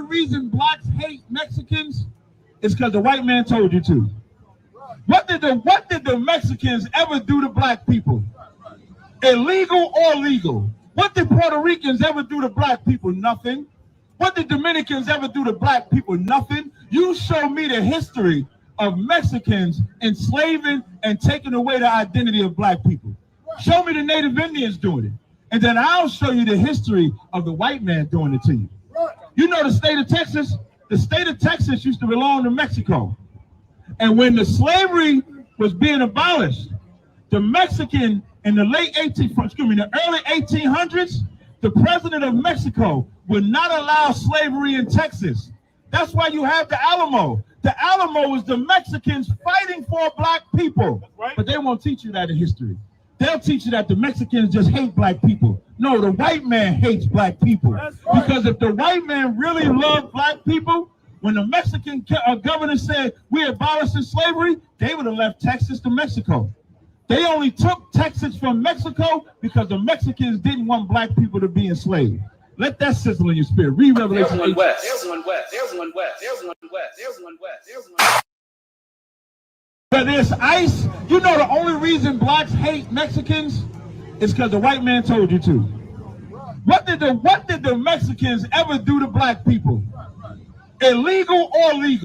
only reason blacks hate Mexicans is because the white man told you to. What did the Mexicans ever do to black people? Illegal or legal? What did Puerto Ricans ever do to black people? Nothing. What did Dominicans ever do to black people? Nothing. You show me the history of Mexicans enslaving and taking away the identity of black people. Show me the Native Indians doing it. And then I'll show you the history of the white man doing it to you. You know the state of Texas? The state of Texas used to belong to Mexico. And when the slavery was being abolished, the Mexican in the early 1800s, the president of Mexico would not allow slavery in Texas. That's why you have the Alamo. The Alamo is the Mexicans fighting for black people. Right. But they won't teach you that in history. They'll teach you that the Mexicans just hate black people. No, the white man hates black people. Right. Because if the white man really loved black people, when the Mexican governor said we abolishing slavery, they would have left Texas to Mexico. They only took Texas from Mexico because the Mexicans didn't want black people to be enslaved. Let that sizzle in your spirit. Read Revelation. There's one west. There's one west. There's one west. There's one west. There's one west. There's one west. But there's ICE. You know the only reason blacks hate Mexicans is because the white man told you to. What did the Mexicans ever do to black people? Illegal or legal?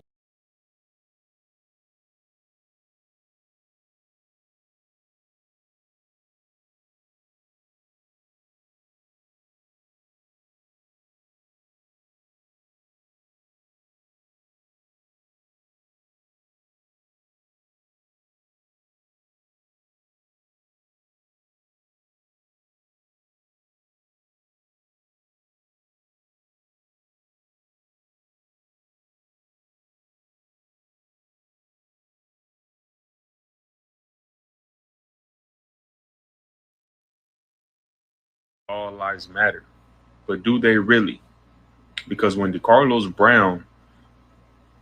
All lives matter, but do they really? Because when DeCarlos Brown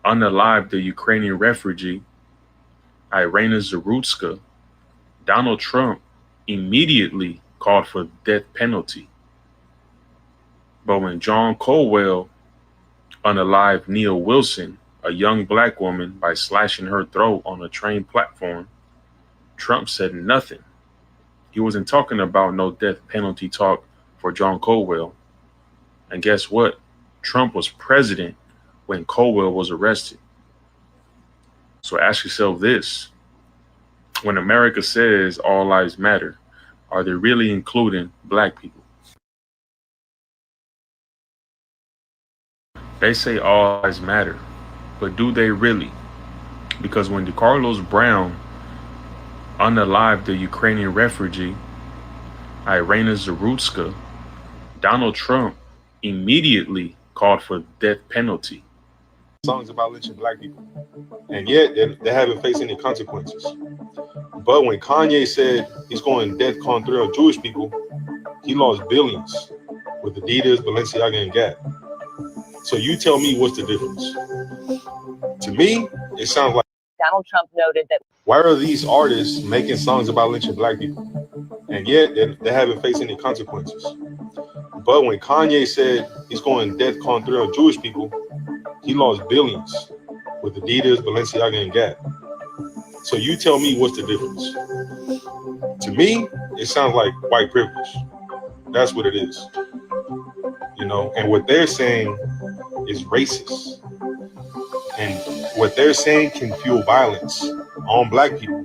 unalived the Ukrainian refugee Irina Zarutska, Donald Trump immediately called for the death penalty. But when John Colwell unalived Neil Wilson, a young black woman, by slashing her throat on a train platform, Trump said nothing. He wasn't talking about no death penalty talk for John Colwell. And guess what? Trump was president when Colwell was arrested. So ask yourself this. When America says all lives matter, are they really including black people? They say all lives matter, but do they really? Because when DeCarlos Brown unalived the Ukrainian refugee Irina Zarutska, Donald Trump immediately called for the death penalty. Songs about lynching black people, and yet they haven't faced any consequences. But when Kanye said he's going death con 3 on Jewish people, he lost billions with Adidas, Balenciaga, and Gap. So you tell me what's the difference? To me, it sounds like Donald Trump noted that why are these artists making songs about lynching black people, and yet they haven't faced any consequences? But when Kanye said he's going death con 3 on Jewish people, he lost billions with Adidas, Balenciaga, and Gap. So you tell me what's the difference? To me, it sounds like white privilege. That's what it is. You know, and what they're saying is racist. And what they're saying can fuel violence on black people.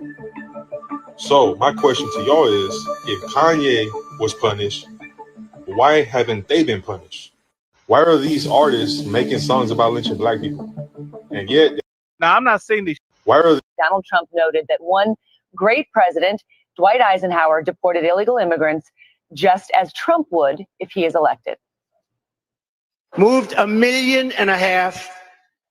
So my question to y'all is, if Kanye was punished, why haven't they been punished? Why are these artists making songs about lynching black people? And yet, now I'm not saying this. Why are Donald Trump noted that one great president, Dwight Eisenhower, deported illegal immigrants just as Trump would if he is elected. Moved 1.5 million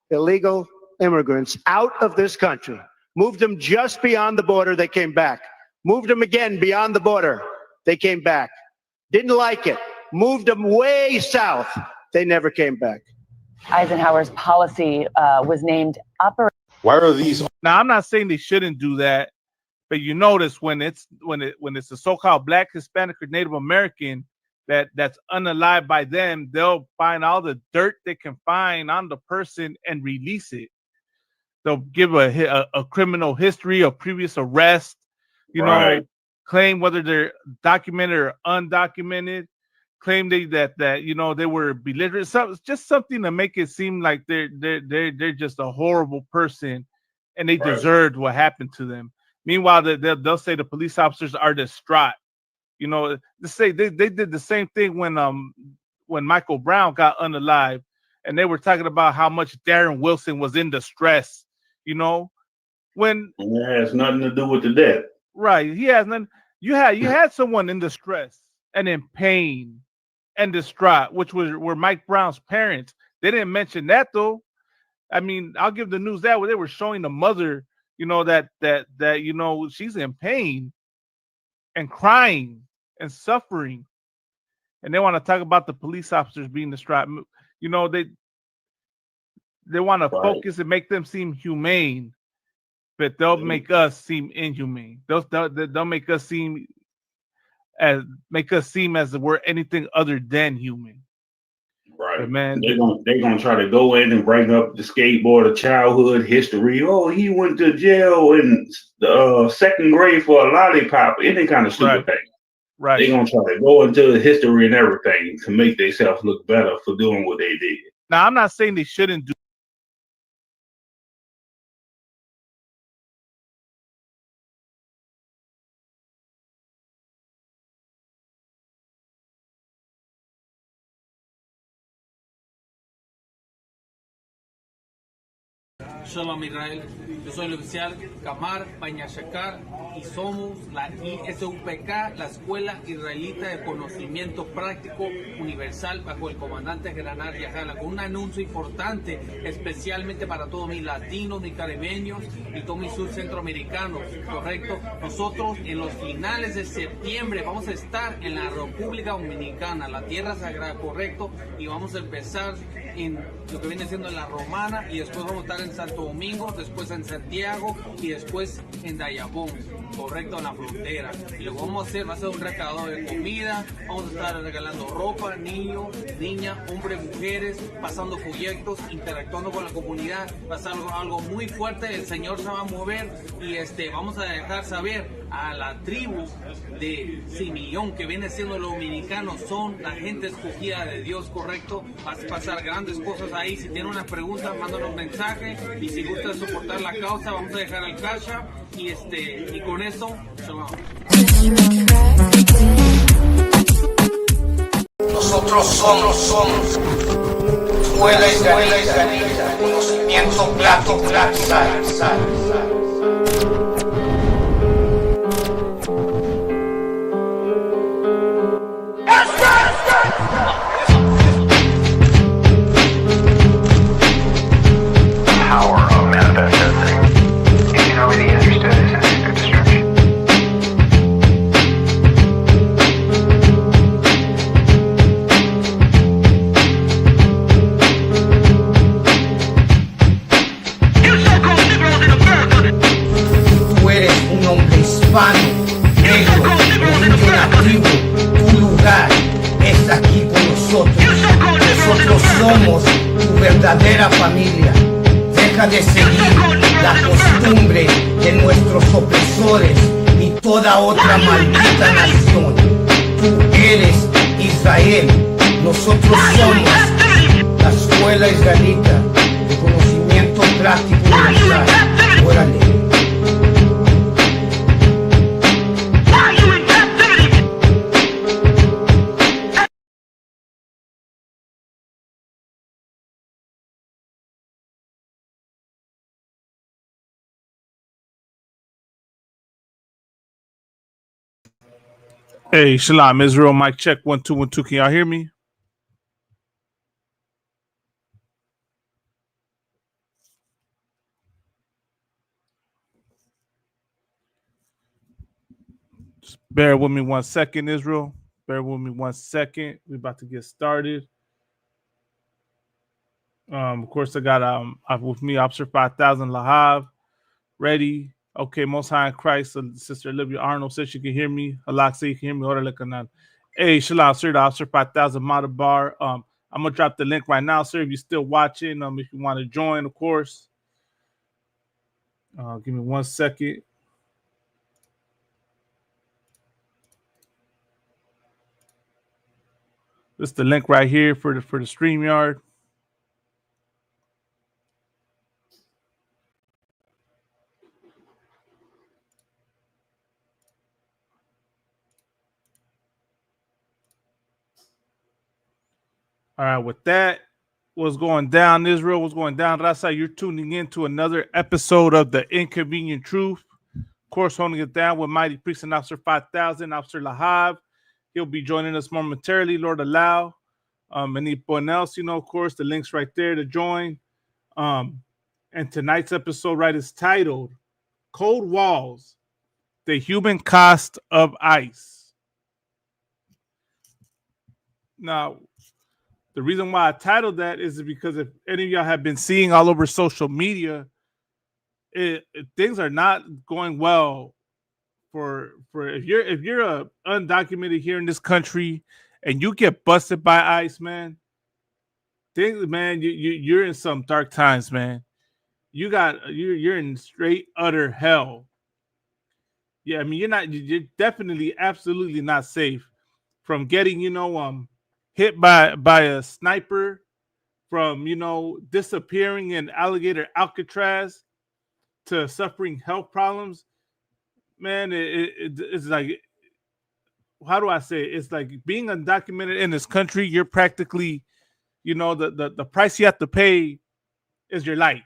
illegal immigrants out of this country. Moved them just beyond the border, they came back. Moved them again beyond the border, they came back. Didn't like it. Moved them way south, they never came back. Eisenhower's policy was named Operation. Why are these? Now I'm not saying they shouldn't do that, but you notice when it's a so-called Black, Hispanic, or Native American, that's unalived by them, they'll find all the dirt they can find on the person and release it. They'll give a criminal history, a previous arrest, you know, claim whether they're documented or undocumented, claim that you know they were belligerent. Just something to make it seem like they're just a horrible person and they deserved what happened to them. Meanwhile, they'll say the police officers are distraught. You know, they say they did the same thing when Michael Brown got unalived, and they were talking about how much Darren Wilson was in distress. You know, when it has nothing to do with the death. Right. He has none. You had someone in distress and in pain and distraught, which were Mike Brown's parents. They didn't mention that though. I mean, I'll give the news that where they were showing the mother, you know, that you know she's in pain and crying and suffering, and they want to talk about the police officers being distraught. You know, they want to focus and make them seem humane, but they'll make us seem inhumane. They'll make us seem as we're anything other than human. Right, but man. They're gonna try to go in and bring up the skateboarder childhood history. Oh, he went to jail in the second grade for a lollipop. Any kind of stupid thing. Right. They're gonna try to go into the history and everything to make themselves look better for doing what they did. Now, I'm not saying they shouldn't do. Shalom Israel, yo soy el oficial Kamar Pañashakar y somos la ISUPK, la Escuela Israelita de Conocimiento Práctico Universal bajo el comandante Granat Yajala, con un anuncio importante especialmente para todos mis latinos, mis caribeños y todos mis centroamericanos, correcto. Nosotros en los finales de septiembre vamos a estar en la República Dominicana, la tierra sagrada, correcto, y vamos a empezar en lo que viene siendo en La Romana y después vamos a estar en Santo Domingo, después en Santiago y después en Dayabón, correcto, en la frontera. Y lo que vamos a hacer va a ser un recaudador de comida, vamos a estar regalando ropa, niños, niñas, hombres, mujeres, pasando folletos, interactuando con la comunidad. Va a ser algo muy fuerte, el Señor se va a mover y vamos a dejar saber a la tribu de Simeón, que viene siendo los dominicanos, son la gente escogida de Dios, correcto. Va a pasar grandes cosas ahí. Si tienen una pregunta, mándanos un mensaje, y si gusta soportar la causa, vamos a dejar el cash y con eso, shalom. Nosotros somos escuela israelita, conocimiento práctico, sal. Verdadera familia, deja de seguir la costumbre de nuestros opresores y toda otra maldita nación. Tú eres Israel, nosotros somos la escuela israelita de conocimiento práctico universal. Órale. Hey, Shalom, Israel, mic check 1 2 1 2. Can y'all hear me? Just bear with me 1 second, Israel. Bear with me 1 second. We're about to get started. Of course, I got with me Officer 5000 Lahav ready. Okay, Most High in Christ. Sister Olivia Arnold says she can hear me. Alak says you can hear me. Orale canal. Hey, Shalom, sir, the Officer 5000 Model Bar. I'm gonna drop the link right now, sir. If you're still watching, if you want to join, of course. Give me 1 second. This is the link right here for the StreamYard. All right, with that, what's going down, Israel? What's going down, Rasa? You're tuning in to another episode of The Inconvenient Truth. Of course, holding it down with Mighty Priest and Officer 5000, Officer Lahab. He'll be joining us momentarily, Lord allow. Anyone else, of course, the link's right there to join. And tonight's episode, right, is titled Cold Walls, The Human Cost of ICE. Now, the reason why I titled that is because if any of y'all have been seeing all over social media, things are not going well for if you're undocumented here in this country and you get busted by ICE, man. You're in some dark times, man. You're in straight utter hell. Yeah, I mean you're definitely absolutely not safe from getting hit by a sniper, from disappearing in alligator Alcatraz, to suffering health problems. Man, it's like, how do I say it? It's like being undocumented in this country. You're practically, the price you have to pay is your life.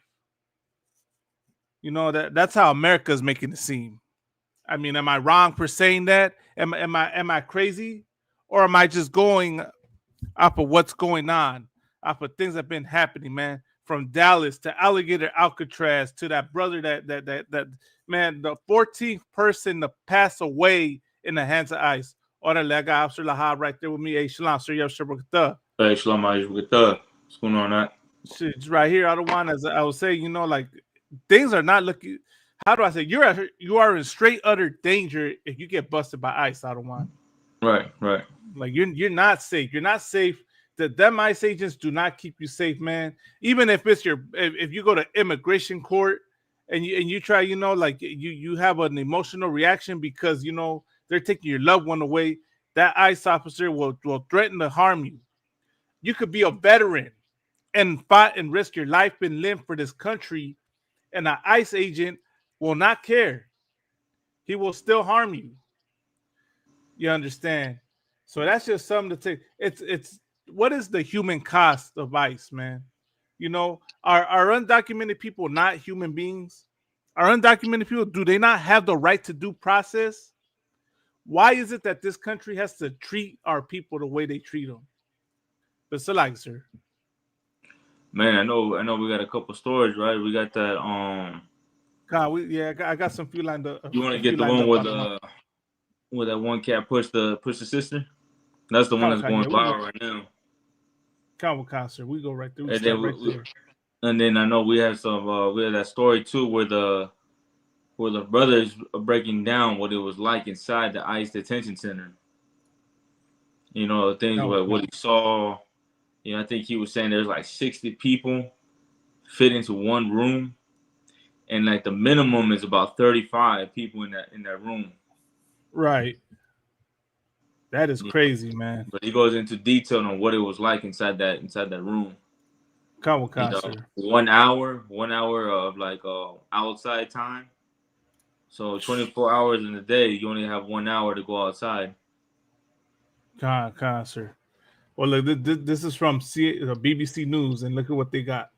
That's how America's making it seem. I mean, am I wrong for saying that? Am I crazy, or am I just going off of what's going on, off of things that have been happening, man? From Dallas to alligator Alcatraz to that brother that man, the 14th person to pass away in the hands of ICE. Orale, I got Officer Lahab right there with me. Hey, Shalom, sir. Hey, Shalom, What's going on, that? Shit's right here. I don't want, as I was saying, like, things are not looking. How do I say? You are in straight utter danger if you get busted by ICE. I don't want. Right. Like you're not safe. You're not safe. Them ICE agents do not keep you safe, man. Even if it's if you go to immigration court and you try, you have an emotional reaction because they're taking your loved one away. That ICE officer will threaten to harm you. You could be a veteran and fight and risk your life and limb for this country, and an ICE agent will not care. He will still harm you. You understand? So that's just something to take. It's what is the human cost of ICE, man? Are undocumented people not human beings? Are undocumented people, do they not have the right to due process? Why is it that this country has to treat our people the way they treat them? But so sir. Man, I know we got a couple stories, right? We got that I got some few lined up. You want to get the one where that one cat pushed the sister? That's the one that's going viral right now. Concert. We go right through. There. And then I know we have that story too where the brothers are breaking down what it was like inside the ICE detention center. Things like what he saw. I think he was saying there's like 60 people fit into one room, and like the minimum is about 35 people in that room. Right. That is crazy, man. But he goes into detail on what it was like inside that room. Come on, 1 hour of like outside time. So 24 hours in a day, you only have 1 hour to go outside. Sir. Well, look, this is from BBC News, and look at what they got.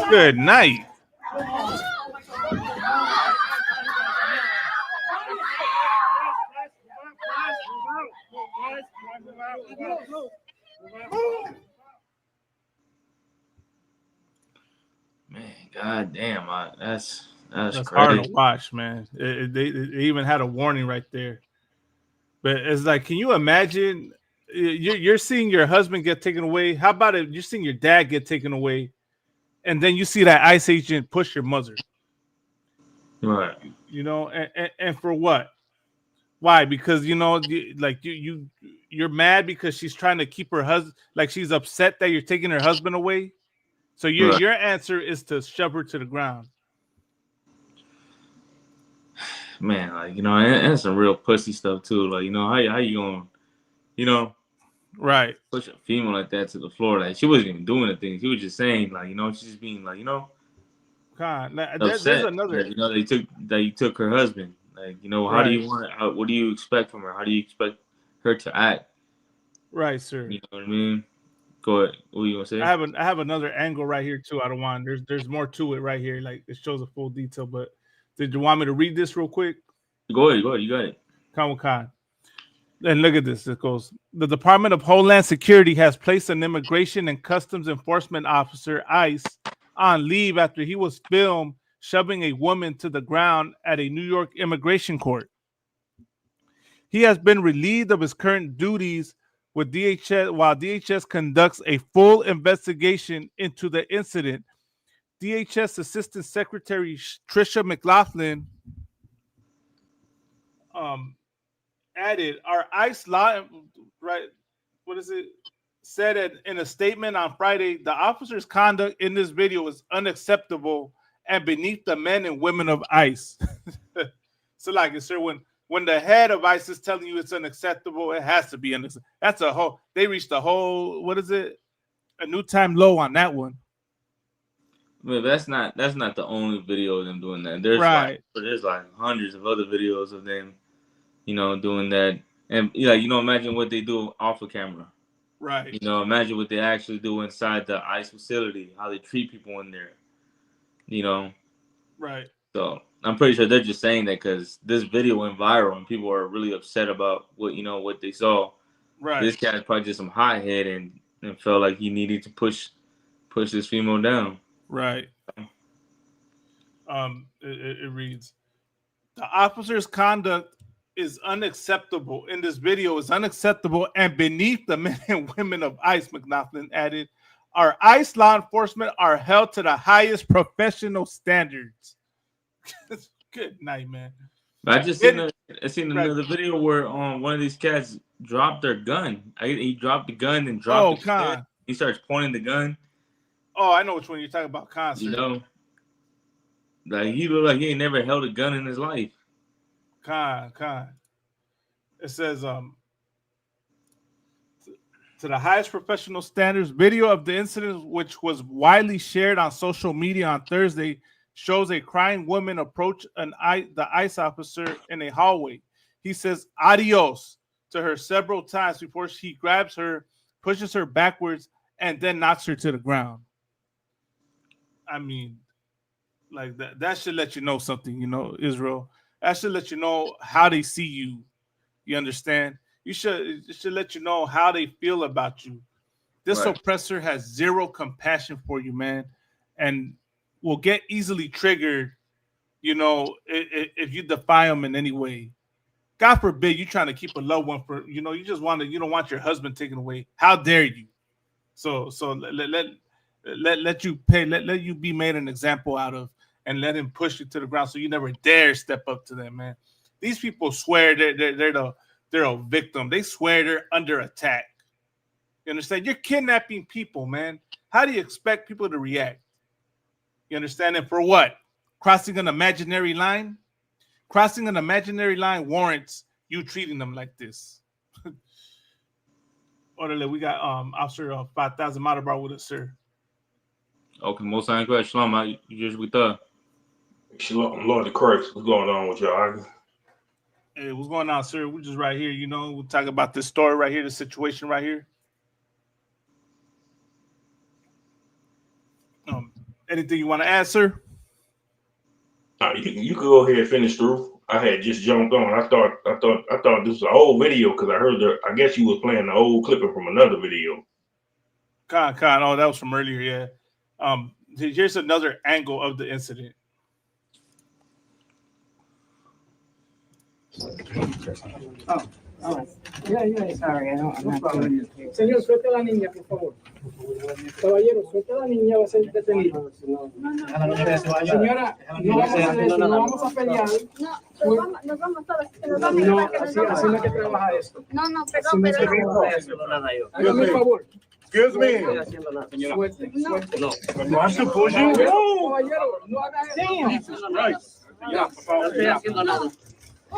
Good night. Man, goddamn, that's That's crazy. hard to watch, man. They even had a warning right there. But it's like, can you imagine? You're seeing your husband get taken away. How about if you're seeing your dad get taken away, and then you see that ICE agent push your mother? Right. You know, and for what? Why? Because you're mad because she's trying to keep her husband, like she's upset that you're taking her husband away. So your answer is to shove her to the ground. Man, like, and some real pussy stuff too. Like, how you gonna, right, push a female like that to the floor? Like, she wasn't even doing anything. She was just saying, like, she's just being like, God, upset there's another. That you took her husband. Like, how do you want? What do you expect from her? How do you expect her to act? Right, sir. You know what I mean? Go ahead. What are you gonna say? I have another angle right here too. I don't want. There's more to it right here. Like, it shows a full detail. But did you want me to read this real quick? Go ahead. You got it. Khan. And look at this. It goes, the Department of Homeland Security has placed an Immigration and Customs Enforcement officer, ICE, on leave after he was filmed shoving a woman to the ground at a New York immigration court. He has been relieved of his current duties with DHS while DHS conducts a full investigation into the incident. DHS Assistant Secretary Tricia McLaughlin added, our ICE law, right? What is it? Said in a statement on Friday, the officer's conduct in this video is unacceptable and beneath the men and women of ICE. So, like, sir, when the head of ICE is telling you it's unacceptable, it has to be unacceptable. That's a whole. They reached a whole. What is it? A new time low on that one. But that's not the only video of them doing that. There's there's hundreds of other videos of them, doing that. And imagine what they do off of camera. Right. Imagine what they actually do inside the ICE facility, how they treat people in there. Right. So I'm pretty sure they're just saying that because this video went viral and people are really upset about what they saw. Right. This cat is probably just some hothead and felt like he needed to push this female down. Right. It reads, the officer's conduct is unacceptable in this video is unacceptable and beneath the men and women of ICE, McLaughlin added. Our ICE law enforcement are held to the highest professional standards. Good night, man. I just seen another video where one of these cats dropped their gun. He dropped the gun and dropped his head. He starts pointing the gun. Oh, I know which one you're talking about, concert. Like he looked like he ain't never held a gun in his life. It says to the highest professional standards. Video of the incident, which was widely shared on social media on Thursday, shows a crying woman approach the ICE officer in a hallway. He says adios to her several times before he grabs her, pushes her backwards, and then knocks her to the ground. I mean, like that should let you know something, Israel. That should let you know how they see you. You understand? It should let you know how they feel about you. This oppressor has zero compassion for you, man, and will get easily triggered, if you defy him in any way. God forbid you trying to keep a loved one for, you don't want your husband taken away. How dare you? So let you be made an example out of, and let him push you to the ground so you never dare step up to them, man. These people swear they're a victim. They swear they're under attack. You understand? You're kidnapping people, man. How do you expect people to react? You understand? And for what? Crossing an imaginary line? Crossing an imaginary line warrants you treating them like this. Orderly, we got Officer 5000 Matabar with us, sir. Okay, most time good. Shalom, you just with us. Shalom, Lord of Christ. What's going on with y'all? Hey, what's going on, sir? We're just right here, we'll talk about this story right here, the situation right here. Anything you want to add, sir? You could go ahead and finish through. I had just jumped on. I thought this was an old video because I heard I guess you was playing the old clipping from another video. Oh, that was from earlier, yeah. Here's another angle of the incident. Sorry, I'm not doing it. Señor, suelte a la niña, por favor. Caballero, suelte a la niña, va a ser detenido. Señora, no vamos a hacer eso, no vamos a pelear. Nos vamos todos. No, así no hay que trabajar esto. No, perdón, pero... Hágame el favor. Excuse me. Suelte, suelte. No. You have to push him? No, caballero, no haga eso. Jesus Christ. Ya, por favor. No estoy haciendo nada.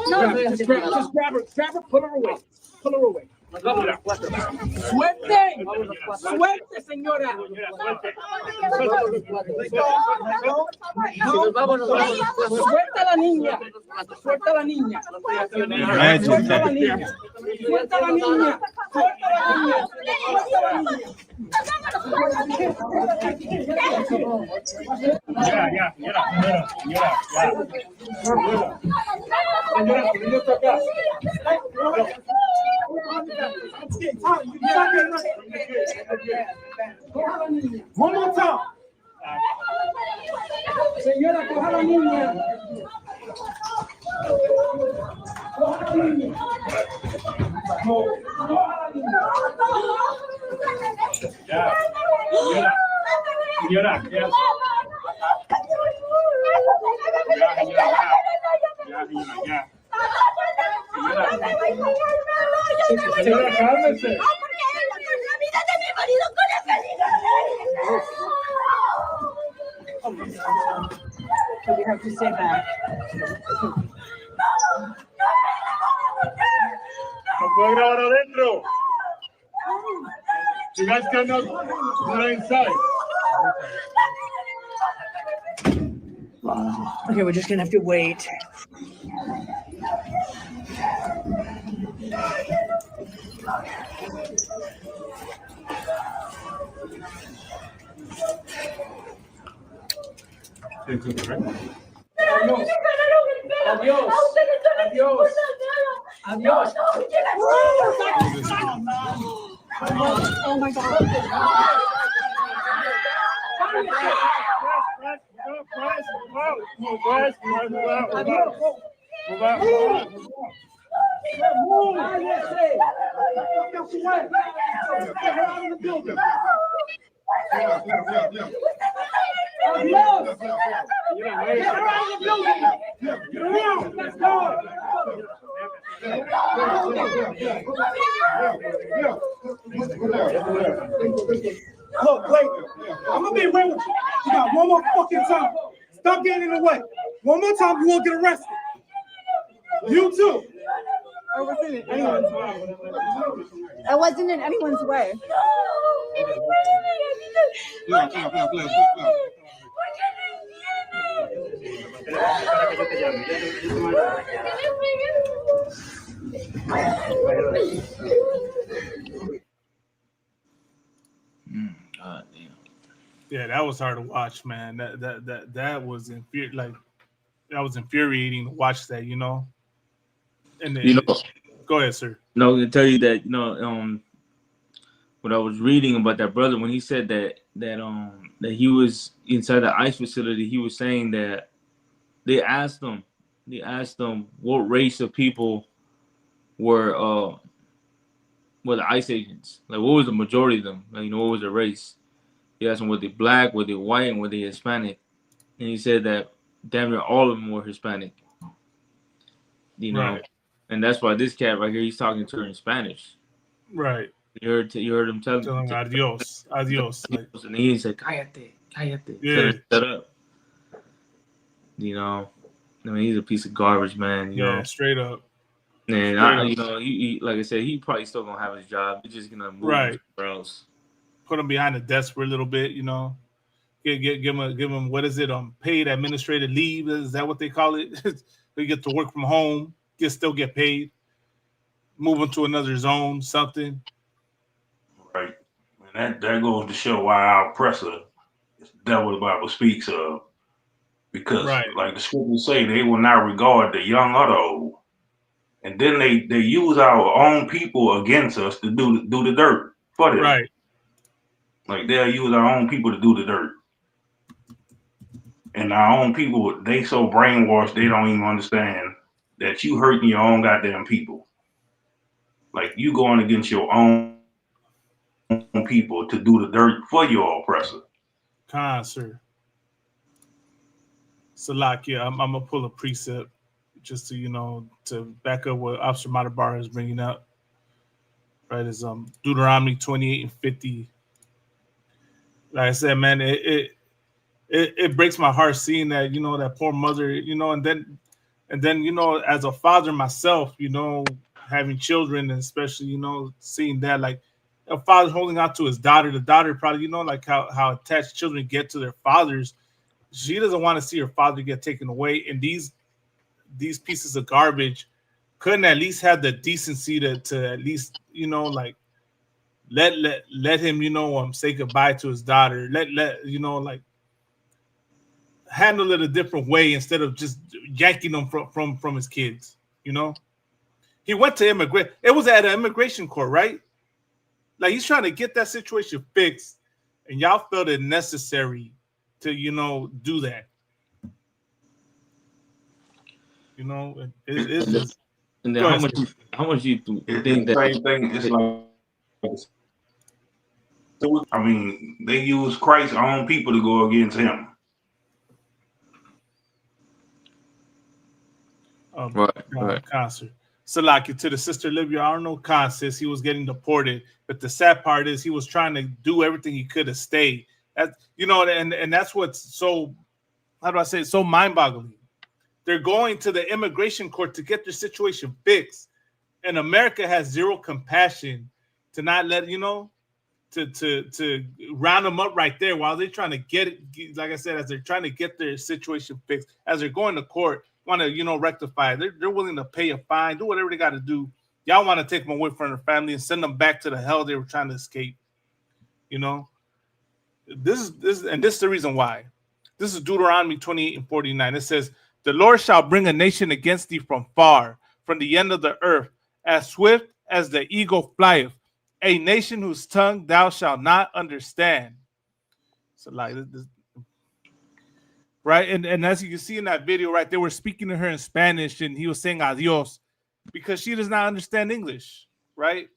Just grab her, pull her away. Pull her away. Suelte, suelte, señora. Suelta a la niña. Suelta a la niña. Suelta a la niña. Suelta a la niña. Suelta a la niña. One more time. Señora, coja la niña. Coja la niña. Señora, Señora, cálmese. We have to stay back. no puedo grabar adentro. You guys cannot go inside. Okay, we're just gonna have to wait. Adiós. Adiós. Adiós. Adiós. Oh my God. Look, wait. I'm gonna be real with you. You got one more fucking time. Stop getting in the way. One more time, you won't get arrested. You too. I wasn't in anyone's way. I wasn't in anyone's way. God damn. Yeah, that was hard to watch, man. That was that was infuriating to watch that, you know. And then, go ahead, sir. No, I can tell you that, you know, what I was reading about that brother when he said that he was inside the ICE facility, he was saying that they asked him what race of people were the ICE agents. Like, what was the majority of them? Like, you know, what was the race? He asked them, were they black, were they white, and were they Hispanic? And he said that damn near all of them were Hispanic. You know, right. And that's why this cat right here, he's talking to her in Spanish. Right. You heard him tell him adios. Like, and he said, cállate. Yeah. Shut up. You know, I mean, he's a piece of garbage, man. You know, straight up. And you know, he like I said, he probably still gonna have his job. He's just gonna move somewhere else. Put him behind the desk for a little bit, you know. Give him what is it? Paid administrative leave. Is that what they call it? They get to work from home, still get paid. Move into another zone, something. Right. And that goes to show why our oppressor is the devil the Bible speaks of. Because like the scriptures say, they will not regard the young or the old. And then they use our own people against us to do the dirt for them. Right. Like they'll use our own people to do the dirt. And our own people, they so brainwashed they don't even understand that you hurting your own goddamn people. Like you going against your own people to do the dirt for your oppressor. Sir. Salakia, I'm gonna pull a precept just to to back up what Officer Matabar is bringing up. Right, is Deuteronomy 28:50. Like I said, man, it breaks my heart seeing that, that poor mother, and then as a father myself, having children, and especially, seeing that, like a father holding out to his daughter, the daughter probably, like how attached children get to their fathers. She doesn't want to see her father get taken away. And these pieces of garbage couldn't at least have the decency to at least, like let him, say goodbye to his daughter. Like handle it a different way instead of just yanking them from his kids. He went to immigrate. It was at an immigration court, right? Like he's trying to get that situation fixed, and y'all felt it necessary to do that. It's just. And then how much you think that same thing? It's like, I mean, they use Christ's own people to go against him. Right. Concert. Salaki, to the sister Livia Arnold, Khan says he was getting deported, but the sad part is he was trying to do everything he could to stay. And that's what's so, how do I say it, so mind-boggling. They're going to the immigration court to get their situation fixed, and America has zero compassion to not let to round them up right there while they're trying to get it. Like I said, as they're trying to get their situation fixed, as they're going to court, want to rectify it. They're willing to pay a fine, do whatever they got to do. Y'all want to take them away from their family and send them back to the hell they were trying to escape. This is the reason why. This is Deuteronomy 28:49. It says, "The Lord shall bring a nation against thee from far, from the end of the earth, as swift as the eagle flieth, a nation whose tongue thou shalt not understand." So like this, right? And as you can see in that video, right, they were speaking to her in Spanish, and he was saying adios because she does not understand English, right?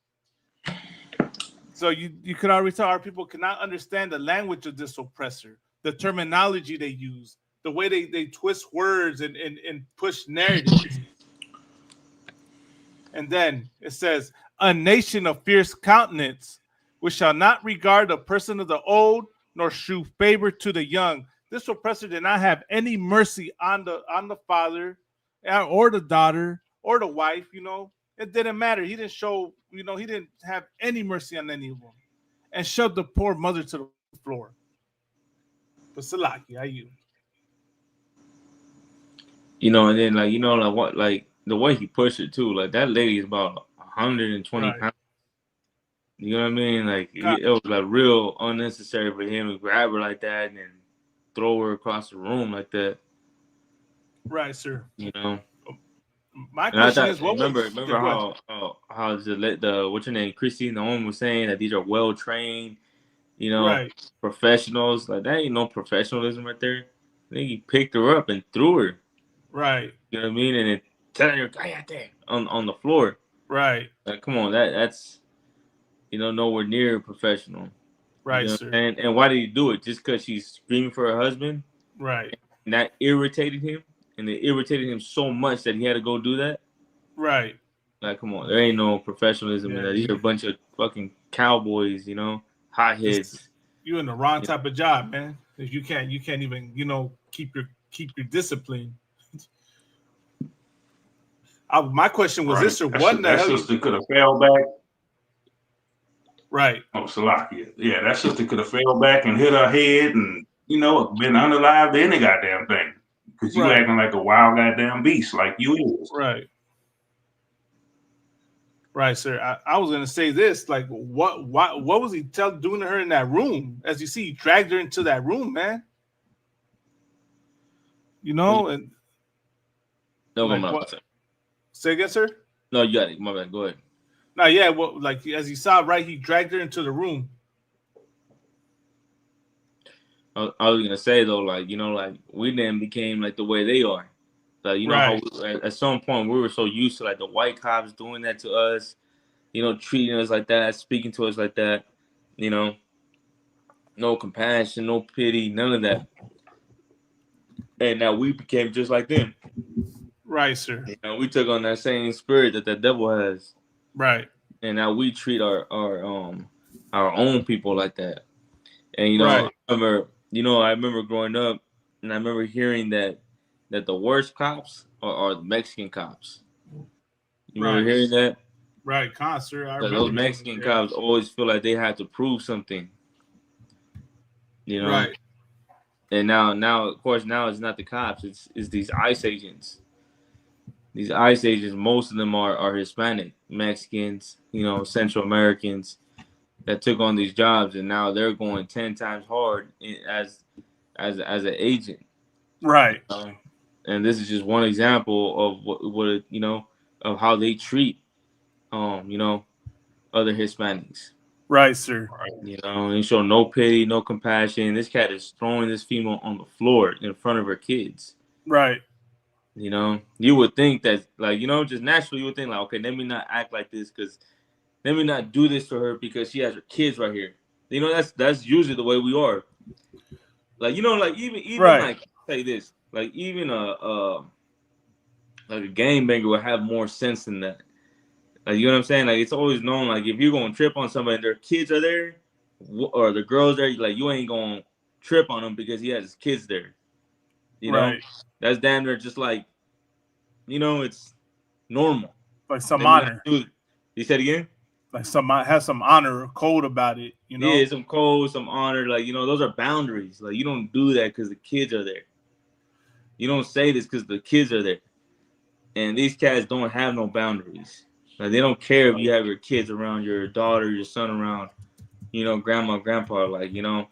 So you could already tell our people cannot understand the language of this oppressor, the terminology they use, the way they twist words and push narratives. And then it says, "A nation of fierce countenance, which shall not regard the person of the old, nor shew favor to the young." This oppressor did not have any mercy on the father or the daughter or the wife. It didn't matter. He didn't show, he didn't have any mercy on any of them, and shoved the poor mother to the floor. But Salaki, how you? And then like the way he pushed it too, like that lady is about 120 pounds. You know what I mean? Like it was like real unnecessary for him to grab her like that and then throw her across the room like that. Right, sir. My And question is, what remember how the what's her name, Christine Noem was saying that these are well trained, right, professionals. Like that ain't no professionalism right there. I think he picked her up and threw her. Right. You know what I mean? And then telling her on the floor. Right. Like, come on, that's nowhere near professional. Right, sir. And why did he do it? Just because she's screaming for her husband? Right. And that irritated him. And it irritated him so much that he had to go do that. Right. Like, come on, there ain't no professionalism in that. These are a bunch of fucking cowboys, hotheads. You in the wrong type of job, man. If you can't even, keep your discipline. My question was this, or what? That sister could have fell back. Right. Oh, Salakia. Yeah, that sister could have fell back and hit her head and, been unalived to any goddamn thing. Because you acting like a wild goddamn beast, like you is. Right. Right, sir. I was gonna say this, like, what was he doing to her in that room? As you see, he dragged her into that room, man. And no, like, say again, sir? No, you got it. My bad. Go ahead. No, yeah. Well, like as you saw, right? He dragged her into the room. I was gonna say though, like we then became like the way they are. Like how at some point we were so used to like the white cops doing that to us, you know, treating us like that, speaking to us like that, you know, no compassion, no pity, none of that. And now we became just like them. Right, sir. You know, we took on that same spirit that the devil has. Right. And now we treat our own people like that. And you know, Right. I remember growing up, and I remember hearing that the worst cops are the Mexican cops. You remember hearing that? Right, concert. Those Mexican cops always feel like they have to prove something. You know, right? And now, of course, now it's not the cops; it's these ICE agents. These ICE agents, most of them are Hispanic, Mexicans, you know, Central Americans that took on these jobs, and now they're going 10 times hard as an agent. Right. And this is just one example of what you know, of how they treat, you know, other Hispanics. Right, sir. You know, they show no pity, no compassion. This cat is throwing this female on the floor in front of her kids. Right. You know, you would think that, like, you know, just naturally you would think, like, okay, let me not act like this, because let me not do this to her because she has her kids right here. You know, that's usually the way we are. Like, you know, like even right. like say this, like even like a gangbanger would have more sense than that. Like, you know what I'm saying? Like, it's always known, like, if you're gonna trip on somebody and their kids are there, or the girls there, like, you ain't gonna trip on him because he has his kids there. You know, right. That's damn near just like, you know, it's normal. Like some honor. You said again? Like has some honor or code about it, you know? Yeah, some code, some honor. Like, you know, those are boundaries. Like, you don't do that because the kids are there. You don't say this because the kids are there. And these cats don't have no boundaries. Like, they don't care if you have your kids around, your daughter, your son around, you know, grandma, grandpa. Like, you know,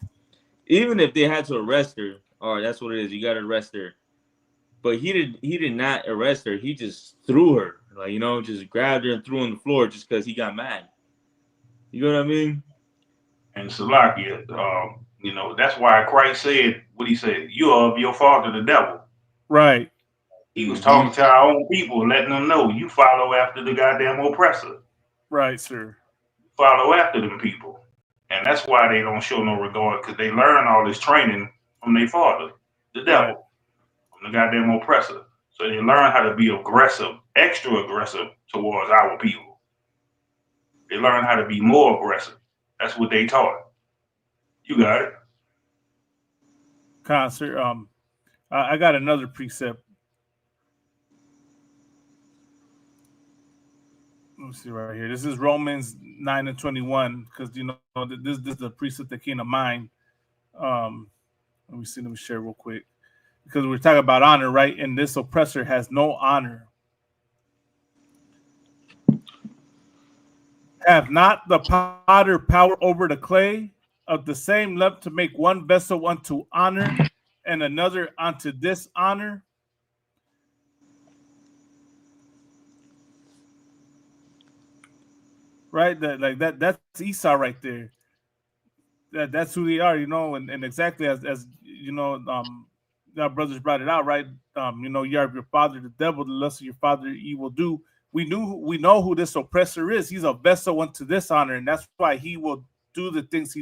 even if they had to arrest her, all right, that's what it is. You got to arrest her. But he did not arrest her. He just threw her. Like, you know, just grabbed her and threw her on the floor just because he got mad. You know what I mean? And Salakia, you know, that's why Christ said what he said. You are of your father, the devil. Right. He was talking to our own people, letting them know you follow after the goddamn oppressor. Right, sir. Follow after them people. And that's why they don't show no regard, because they learn all this training from their father, the devil, right. From the goddamn oppressor. So they learn how to be aggressive, extra aggressive towards our people. They learn how to be more aggressive. That's what they taught. You got it. Concert. I got another precept. Let me see right here. This is Romans 9:21, because you know this is the precept that came to mind. Let me see. Let me share real quick, because we're talking about honor, right? And this oppressor has no honor. Have not the potter power over the clay of the same lump to make one vessel unto honor and another unto dishonor? Right, that's Esau right there. That's who they are, you know, and exactly as you know, our brothers brought it out, right? You know, you are your father, the devil, the lust of your father you will do. We know who this oppressor is. He's a vessel unto dishonor, and that's why he will do the things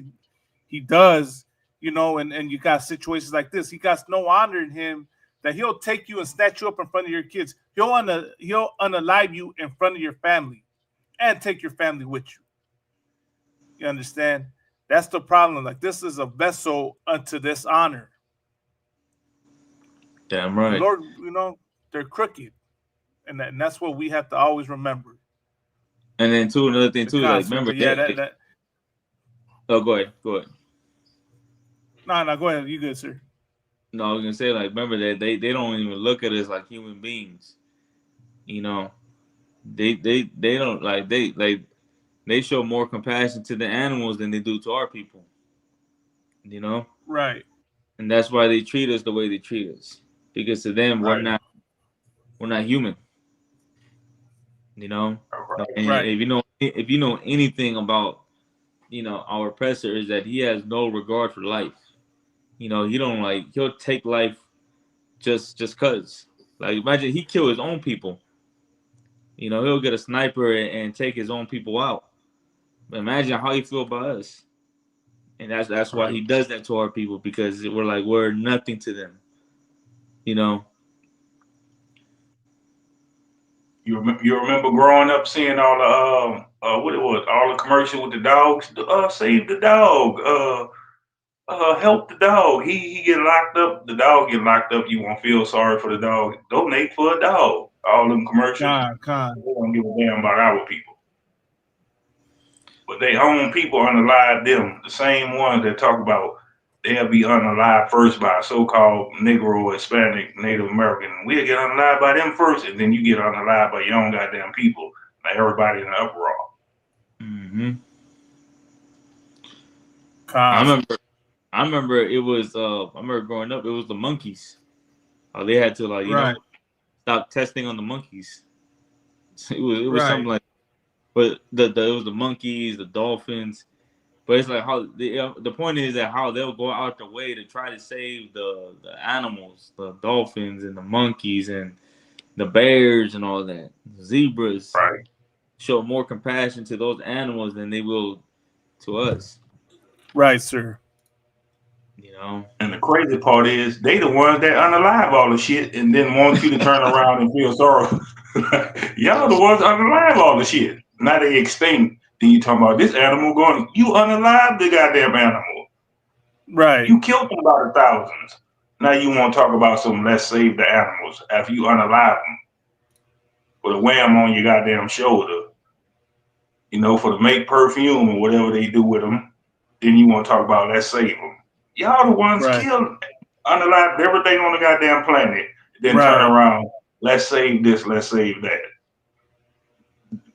he does, you know, and you got situations like this. He got no honor in him, that he'll take you and snatch you up in front of your kids. He'll unalive you in front of your family and take your family with you. You understand? That's the problem. Like, this is a vessel unto dishonor. Damn right. The Lord, you know, they're crooked. And that's what we have to always remember. And then too, another thing too, like, remember, oh, go ahead. No, go ahead. You good, sir? No, I was gonna say, like, remember that they don't even look at us like human beings. You know, they don't they show more compassion to the animals than they do to our people. You know, right? And that's why they treat us the way they treat us, because to them we're not human. You know, and right. If you know anything about, you know, our oppressor, is that he has no regard for life. You know, he'll take life just cause. Like, imagine he killed his own people. You know, he'll get a sniper and take his own people out. But imagine how he feel about us. And that's why he does that to our people, because we're nothing to them. You know. You remember growing up seeing all the all the commercial with the dogs, save the dog, help the dog. He get locked up, the dog get locked up. You won't feel sorry for the dog. Donate for a dog. All them commercials. They don't give a damn about our people. But they own people unalive them. The same ones that talk about they'll be unalive first by a so-called Negro, Hispanic, Native American. We'll get unalive by them first, and then you get unalive by your own goddamn people. Like everybody in the uproar. Mm-hmm. I remember it was I remember growing up, it was the monkeys. They had to you know, stop testing on the monkeys. It was something like, but it was the monkeys, the dolphins. But it's like how the point is that how they'll go out their way to try to save the animals, the dolphins and the monkeys and the bears and all that, the zebras. Right. Show more compassion to those animals than they will to us. Right, sir. You know. And the crazy part is they the ones that unalive all the shit and then want you to turn around and feel sorry. Y'all the ones unalive all the shit. Now they extinct. Then you talking about this animal going, you unalive the goddamn animal. Right. You killed them by the thousands. Now you want to talk about some let's save the animals after you unalive them. With a wham on your goddamn shoulder. You know, for to make perfume or whatever they do with them. Then you want to talk about let's save them. Y'all the ones killed, unalived everything on the goddamn planet. Then turn around, let's save this, let's save that.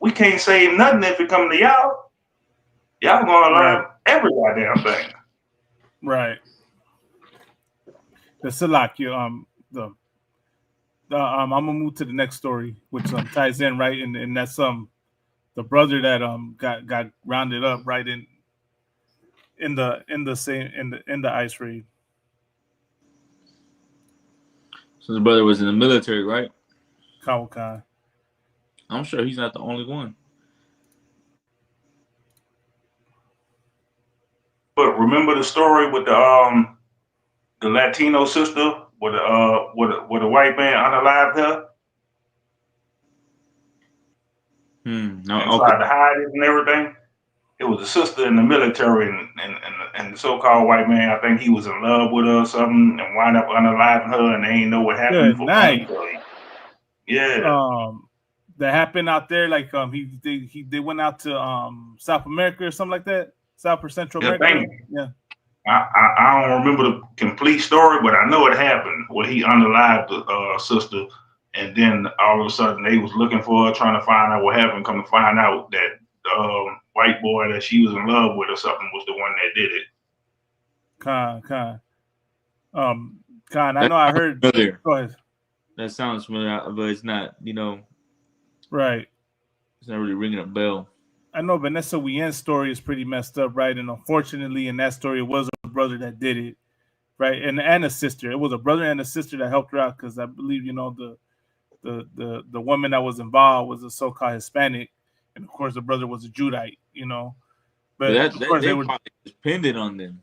We can't save nothing if it come to y'all. Y'all gonna alive every goddamn thing. Right. The Salak, I'm gonna move to the next story, which ties in right, and that's the brother that got rounded up right in the ICE raid. So his brother was in the military, right? Kawakan. I'm sure he's not the only one. But remember the story with the Latino sister with the white man unalived her? No, tried to hide it and everything. It was a sister in the military, and the so-called white man, I think he was in love with her or something, and wound up unaliving her, and they ain't know what happened. Good night. Yeah. That happened out there. Like they went out to South America or something like that, South or Central America. Yeah. I don't remember the complete story, but I know it happened where he unalived the sister, and then all of a sudden they was looking for her, trying to find out what happened. Come to find out that white boy that she was in love with or something was the one that did it. Khan, I know I heard. Familiar. Go ahead. That sounds familiar, but it's not. You know. Right. It's not really ringing a bell. I know Vanessa Wien's story is pretty messed up, right? And unfortunately, in that story, it was a brother that did it, right? And a sister. It was a brother and a sister that helped her out, because I believe, you know, the woman that was involved was a so-called Hispanic, and of course the brother was a Judite, you know. But of course they were dependent on them.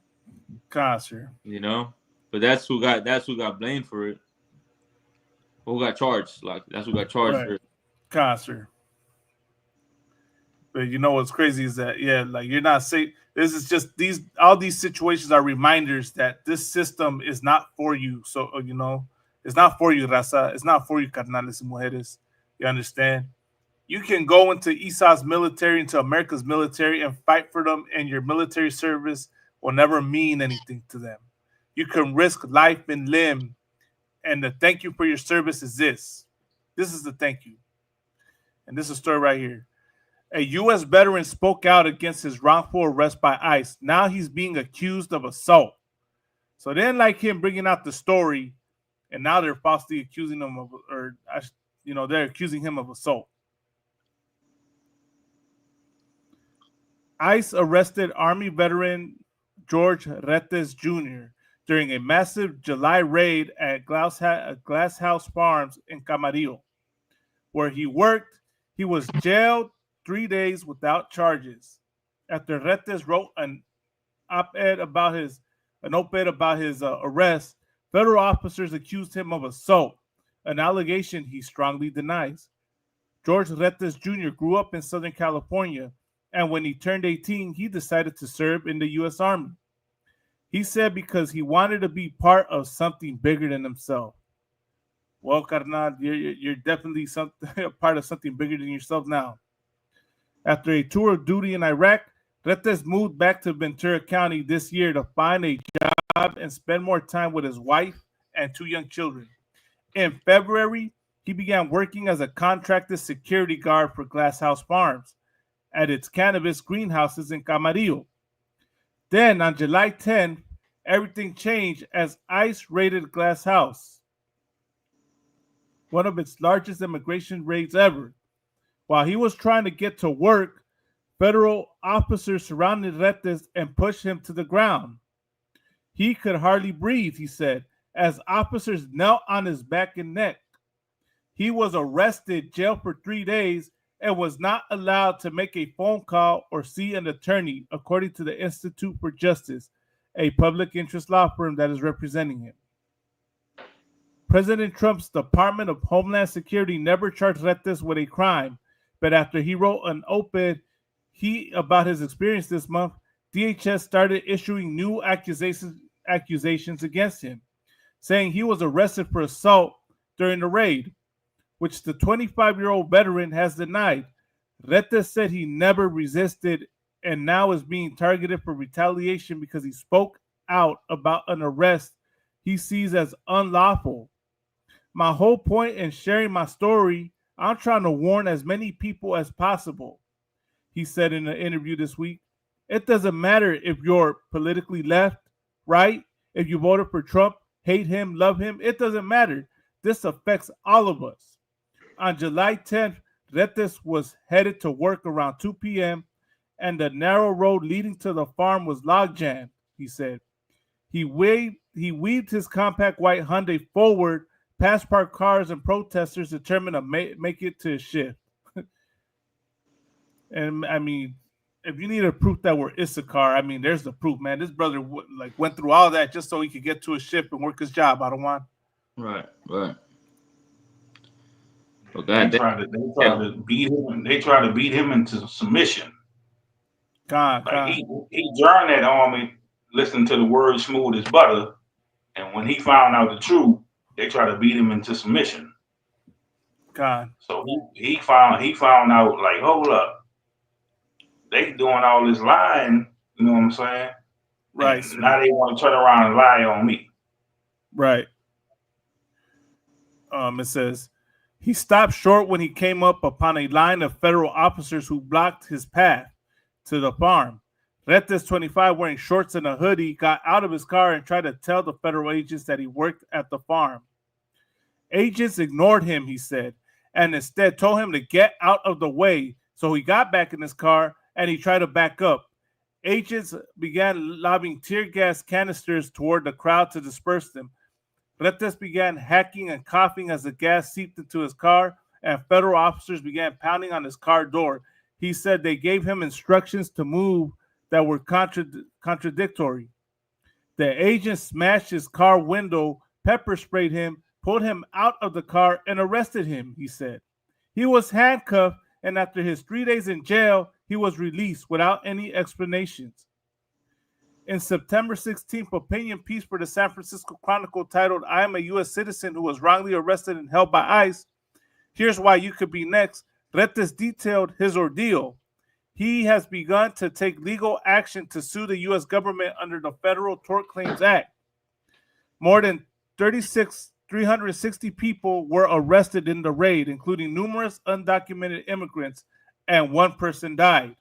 Sir. You know, but that's who got blamed for it. Who got charged? Like that's who got charged for it. Sir. But you know what's crazy is that like you're not safe. This is just all these situations are reminders that this system is not for you. So you know, it's not for you, raza. It's not for you, carnales y mujeres. You understand? You can go into Esau's military, into America's military, and fight for them, and your military service will never mean anything to them. You can risk life and limb, and the thank you for your service is this. This is the thank you. And this is a story right here. A U.S. veteran spoke out against his wrongful arrest by ICE. Now he's being accused of assault. So they didn't like him bringing out the story, and now they're falsely accusing him of, they're accusing him of assault. ICE arrested Army veteran George Retes Jr. during a massive July raid at Glass House Farms in Camarillo, where he worked. He was jailed 3 days without charges. After Retes wrote an op-ed about his arrest, federal officers accused him of assault, an allegation he strongly denies. George Retes Jr. grew up in Southern California, and when he turned 18, he decided to serve in the U.S. Army. He said because he wanted to be part of something bigger than himself. Well, carnal, you're definitely a part of something bigger than yourself now. After a tour of duty in Iraq, Retes moved back to Ventura County this year to find a job and spend more time with his wife and 2 young children. In February, he began working as a contracted security guard for Glass House Farms at its cannabis greenhouses in Camarillo. Then, on July 10th, everything changed as ICE raided Glass House, one of its largest immigration raids ever. While he was trying to get to work, federal officers surrounded Retes and pushed him to the ground. He could hardly breathe, he said, as officers knelt on his back and neck. He was arrested, jailed for 3 days, and was not allowed to make a phone call or see an attorney, according to the Institute for Justice, a public interest law firm that is representing him. President Trump's Department of Homeland Security never charged Retes with a crime, but after he wrote an op-ed about his experience this month, DHS started issuing new accusations against him, saying he was arrested for assault during the raid, which the 25-year-old veteran has denied. Retes said he never resisted and now is being targeted for retaliation because he spoke out about an arrest he sees as unlawful. My whole point in sharing my story, I'm trying to warn as many people as possible, he said in an interview this week. It doesn't matter if you're politically left, right, if you voted for Trump, hate him, love him, it doesn't matter. This affects all of us. On July 10th, Retes was headed to work around 2 p.m. and the narrow road leading to the farm was log-jammed, he said. He weaved his compact white Hyundai forward, past parked cars and protesters determined to make it to his shift. And I mean, if you need a proof that we're Issachar, I mean, there's the proof, man. This brother went through all that just so he could get to his shift and work his job. I don't want. Right. Well, they try to beat him. They try to beat him into submission. He joined that army, listened to the word smooth as butter, and when he found out the truth, they try to beat him into submission. So he found out, like, hold up, they doing all this lying. You know what I'm saying? Right. And now they want to turn around and lie on me. Right. It says he stopped short when he came up upon a line of federal officers who blocked his path to the farm. Retes, 25, wearing shorts and a hoodie, got out of his car and tried to tell the federal agents that he worked at the farm. Agents ignored him, he said, and instead told him to get out of the way. So he got back in his car and he tried to back up. Agents began lobbing tear gas canisters toward the crowd to disperse them. Retes began hacking and coughing as the gas seeped into his car, and federal officers began pounding on his car door. He said they gave him instructions to move that were contradictory. The agent smashed his car window, pepper sprayed him, pulled him out of the car, and arrested him, he said. He was handcuffed, and after his 3 days in jail, he was released without any explanations. In September 16th, opinion piece for the San Francisco Chronicle titled, "I am a U.S. citizen who was wrongly arrested and held by ICE. Here's why you could be next." Retes detailed his ordeal. He has begun to take legal action to sue the U.S. government under the Federal Tort Claims Act. More than 360 people were arrested in the raid, including numerous undocumented immigrants, and one person died.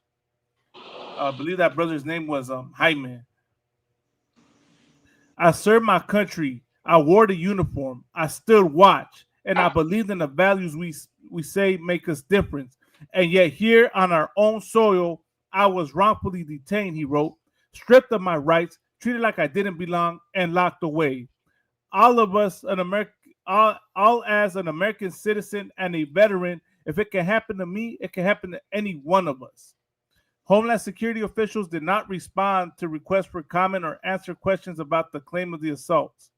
I believe that brother's name was Jaime. I served my country. I wore the uniform. I stood watch, and I believed in the values we say make us different. And yet here on our own soil, I was wrongfully detained, he wrote, stripped of my rights, treated like I didn't belong, and locked away. All of us, all as an American citizen and a veteran, If it can happen to me, it can happen to any one of us. Homeland Security officials did not respond to requests for comment or answer questions about the claim of the assaults.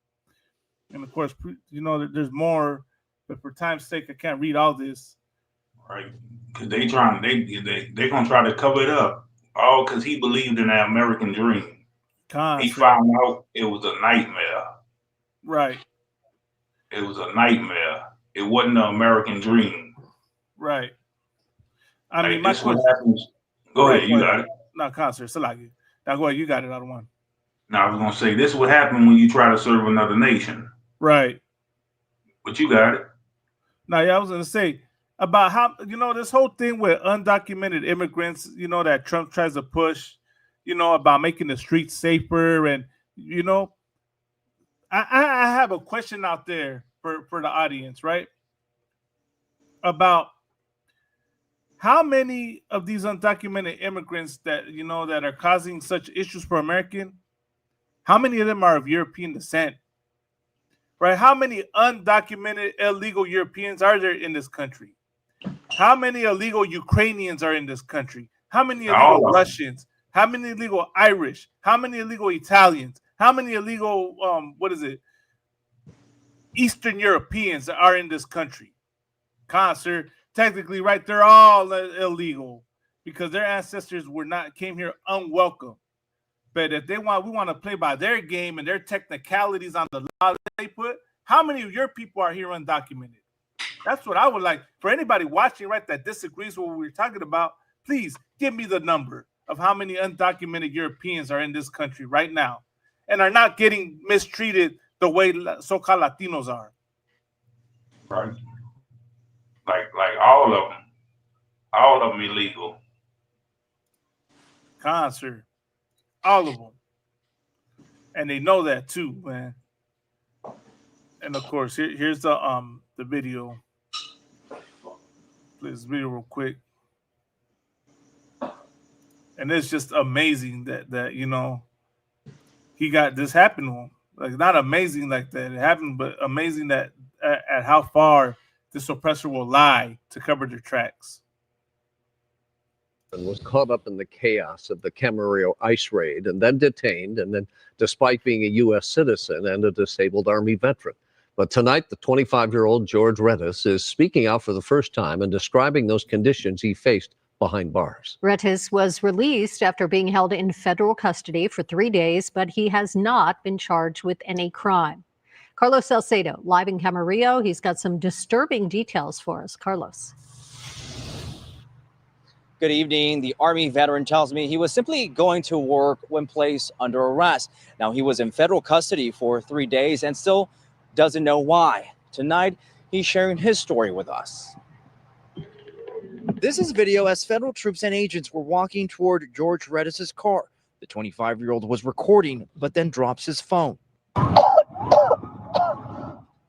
And of course, you know, there's more, but for time's sake, I can't read all this. Right, because they're gonna try to cover it up, all because he believed in that American dream. He found out it was a nightmare. Right. It was a nightmare. It wasn't an American dream. Right. I Like, mean, my this what question. happens. Go ahead, you got it. No, concert, Salagi. Now go ahead, you got it, other one. Now I was gonna say this would happen when you try to serve another nation. Right. But you got it. Now, yeah, I was gonna say about how, you know, this whole thing with undocumented immigrants, you know, that Trump tries to push, you know, about making the streets safer, and you know, I have a question out there for the audience, right? About how many of these undocumented immigrants that, you know, that are causing such issues for American, how many of them are of European descent? Right? How many undocumented illegal Europeans are there in this country? How many illegal Ukrainians are in this country? How many illegal Russians? How many illegal Irish? How many illegal Italians? How many illegal Eastern Europeans are in this country? Concert, technically, right? They're all illegal because their ancestors came here unwelcome. But if we want to play by their game and their technicalities on the law that they put, how many of your people are here undocumented? That's what I would like for anybody watching, right, that disagrees with what we're talking about. Please give me the number of how many undocumented Europeans are in this country right now and are not getting mistreated the way so-called Latinos are. Right. Like all of them illegal. Concert. All of them. And they know that too, man. And of course, here's the video. Play this video real quick. And it's just amazing that you know, he got this happen to him. Like, not amazing like that it happened, but amazing that at how far this oppressor will lie to cover their tracks. And was caught up in the chaos of the Camarillo ICE raid and then detained, and then despite being a U.S. citizen and a disabled Army veteran. But tonight, the 25-year-old George Redis is speaking out for the first time and describing those conditions he faced behind bars. Redis was released after being held in federal custody for 3 days, but he has not been charged with any crime. Carlos Salcedo, live in Camarillo. He's got some disturbing details for us. Carlos. Good evening. The Army veteran tells me he was simply going to work when placed under arrest. Now, he was in federal custody for 3 days and still doesn't know why. Tonight, he's sharing his story with us. This is video as federal troops and agents were walking toward George Redis' car. The 25-year-old was recording, but then drops his phone.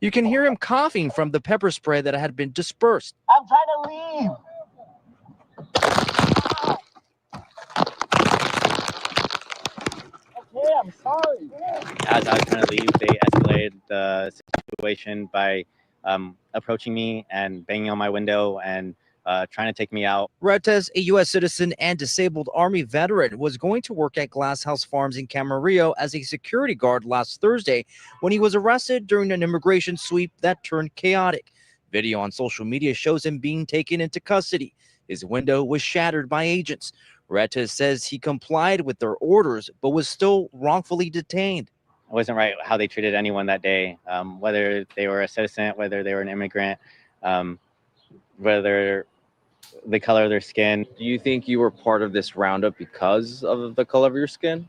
You can hear him coughing from the pepper spray that had been dispersed. I'm trying to leave. Okay, I'm sorry. As I was trying to leave, they escalated the situation by approaching me and banging on my window and trying to take me out. Redis, a U.S. citizen and disabled Army veteran, was going to work at Glass House Farms in Camarillo as a security guard last Thursday when he was arrested during an immigration sweep that turned chaotic. Video on social media shows him being taken into custody. His window was shattered by agents. Redis says he complied with their orders, but was still wrongfully detained. It wasn't right how they treated anyone that day, whether they were a citizen, whether they were an immigrant, whether the color of their skin. Do you think you were part of this roundup because of the color of your skin?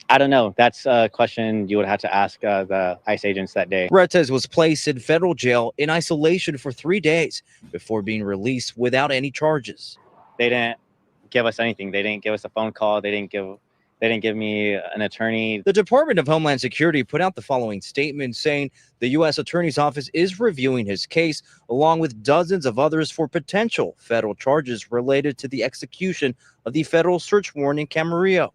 I don't know. That's a question you would have to ask the ICE agents that day. Redis was placed in federal jail in isolation for 3 days before being released without any charges. They didn't give us anything. They didn't give us a phone call. They didn't give me an attorney. The Department of Homeland Security put out the following statement saying the U.S. Attorney's Office is reviewing his case along with dozens of others for potential federal charges related to the execution of the federal search warrant in Camarillo.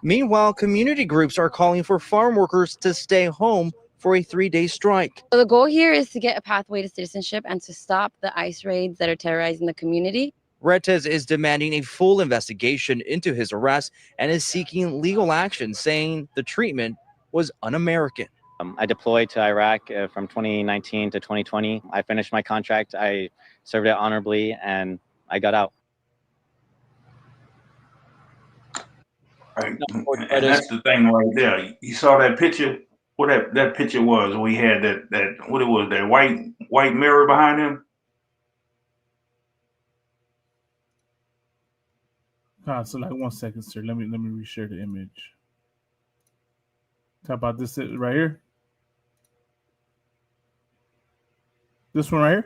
Meanwhile, community groups are calling for farm workers to stay home for a 3-day strike. So the goal here is to get a pathway to citizenship and to stop the ICE raids that are terrorizing the community. Retes is demanding a full investigation into his arrest and is seeking legal action, saying the treatment was un-American. I deployed to Iraq from 2019 to 2020. I finished my contract. I served it honorably, and I got out. Right. And that's the thing right there. You saw that picture. What that picture was? We had that what it was, that white mirror behind him. So like 1 second, sir. Let me reshare the image. Talk about this right here. This one right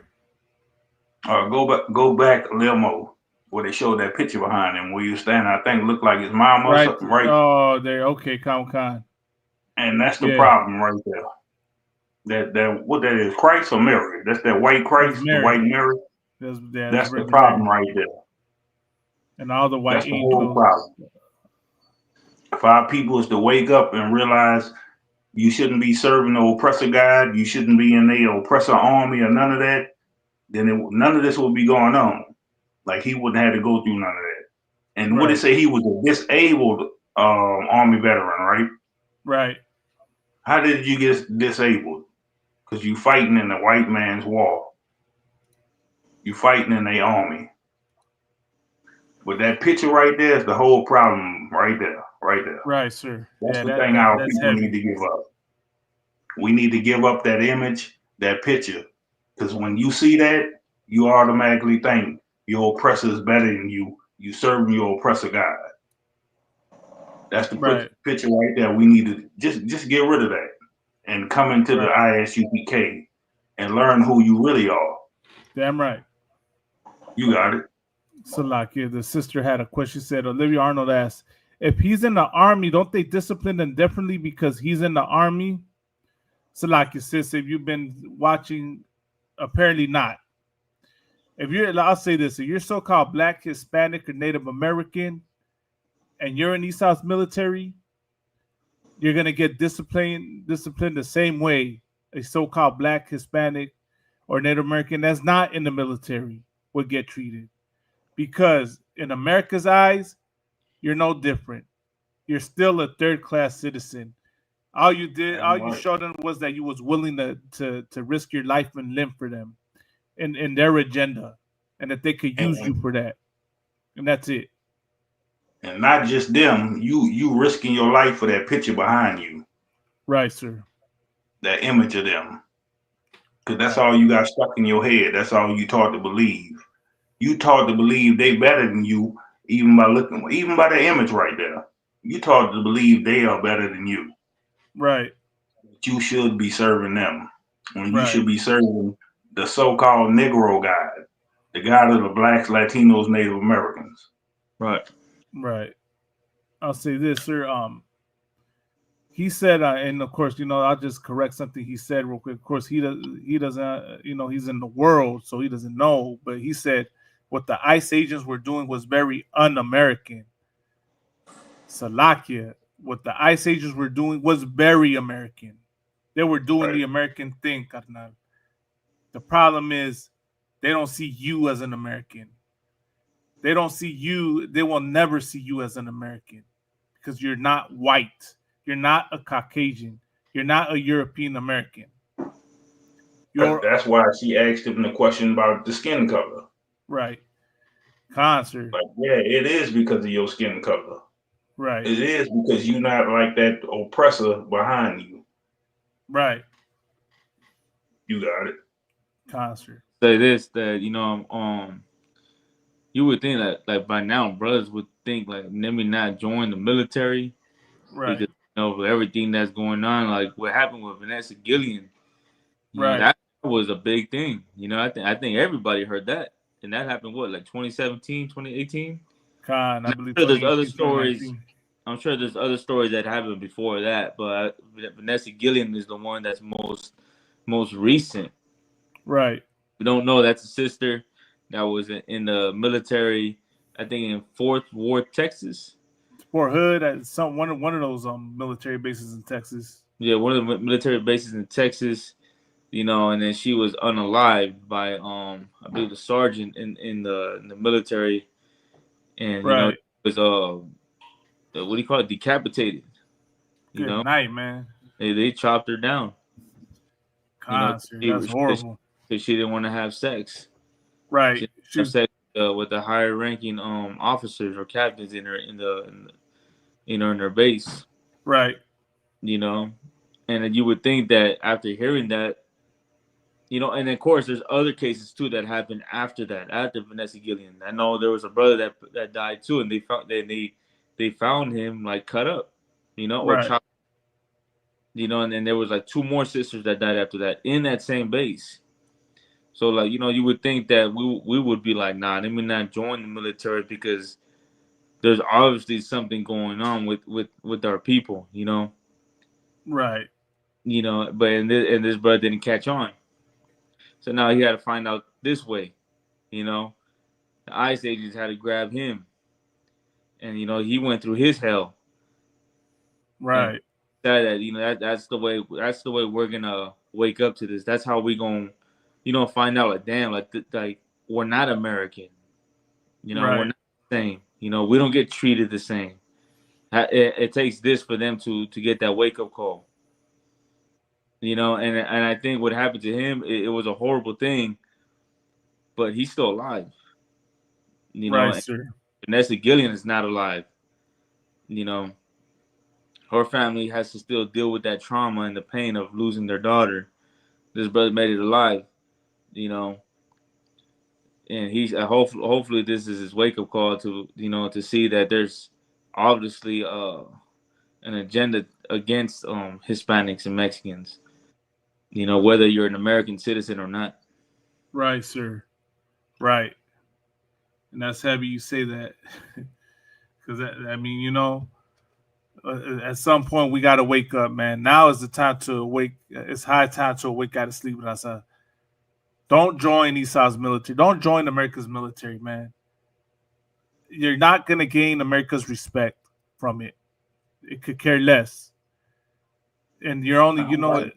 here. Go back a little more, where they showed that picture behind him, where you standing. I think it looked like his mama or something, right? Oh, there. Okay, Con. And that's the problem right there. That what that is, Christ or Mary? That's that white Christ, the white Mary. That's the problem right there. And all the white That's the whole problem. If our people is to wake up and realize you shouldn't be serving the oppressor God, you shouldn't be in the oppressor army or none of that, then none of this would be going on. Like, he wouldn't have to go through none of that. And what they say, he was a disabled army veteran, right? Right. How did you get disabled? Because you fighting in the white man's war. You fighting in the army. But that picture right there is the whole problem right there. Right, sir. That's the thing our people need to give up. We need to give up that image, that picture. Because when you see that, you automatically think your oppressor is better than you. You serving your oppressor God. That's the picture right there. We need to just get rid of that and come into the ISUPK and learn who you really are. Damn right. You got it. So, like, the sister had a question. She said, Olivia Arnold asked, if he's in the army, don't they discipline him differently because he's in the army? So, like, sis, if you've been watching, apparently not. I'll say this, if you're so-called Black, Hispanic, or Native American, and you're in East House military, you're going to get disciplined the same way a so-called Black, Hispanic, or Native American that's not in the military would get treated. Because in America's eyes, you're no different. You're still a third-class citizen. All you showed them was that you was willing to risk your life and limb for them in their agenda, and that they could use you for that. And that's it. And not just them, you risking your life for that picture behind you. Right, sir. That image of them. Because that's all you got stuck in your head. That's all you taught to believe. You taught to believe they better than you, even by the image right there. You taught to believe they are better than you. Right. You should be serving them. When you should be serving the so-called Negro God, the God of the Blacks, Latinos, Native Americans. Right. Right. I'll say this, sir. He said, and of course, I'll just correct something he said real quick. Of course, he doesn't, he's in the world, so he doesn't know. But he said what the ICE agents were doing was very un-American. Salakia, what the ICE agents were doing was very American. They were doing the American thing, carnal. The problem is they don't see you as an American. They don't see you. They will never see you as an American because you're not white. You're not a Caucasian. You're not a European American. That's why she asked him the question about the skin color. Right. Concert. Like, yeah, it is because of your skin color. Right. It is because you're not like that oppressor behind you. Right. You got it. Concert. Say this, that you would think that like by now brothers would think like let me not join the military. Right. Because everything that's going on, like what happened with Vanessa Gillian. Right. That was a big thing. I think everybody heard that. And that happened like 2017, 2018? I believe there's other stories. I'm sure there's other stories that happened before that, but Vanessa Gillian is the one that's most recent. Right. We don't know that's a sister that was in the military, I think in Fort Worth, Texas. Fort Hood, one of those military bases in Texas. Yeah, one of the military bases in Texas, you know, and then she was unalived by I believe the sergeant in the military, and you know, Right. it was what do you call it, decapitated. You Good know, night, man. they chopped her down. You know, Sir, that's horrible. Because she didn't want to have sex. Right. She didn't have sex with the higher ranking officers or captains in her base. Right. You know, and then you would think that after hearing that, you know, and of course there's other cases too that happened after that, after Vanessa Gillian. I know there was a brother that died too, and they found him like cut up, you know, or Right. chopped. You know, and then there was like 2 more sisters that died after that in that same base. So like, you know, you would think that we would be like, nah, let me not join the military because there's obviously something going on with our people, you know. Right. You know, but and this brother didn't catch on. So now he had to find out this way, you know. The ICE agents had to grab him. And you know, he went through his hell. Right. That you know, that's the way we're gonna wake up to this. That's how we gonna, you know, find out like, damn, like we're not American. You know, we're not the same. You know, we don't get treated the same. It takes this for them to get that wake up call. You know, and I think what happened to him, it was a horrible thing, but he's still alive. You know, Right, sir. Vanessa Gillian is not alive. You know, her family has to still deal with that trauma and the pain of losing their daughter. This brother made it alive, you know, and he's hopefully this is his wake up call to, you know, to see that there's obviously an agenda against Hispanics and Mexicans, you know, whether you're an American citizen or not. Right, sir. Right. And that's heavy you say that. Because, I mean, you know, at some point we got to wake up, man. Now is the time to awake. It's high time to awake out of sleep. And I said, don't join Esau's military. Don't join America's military, man. You're not going to gain America's respect from it. It could care less. And you're only, you know,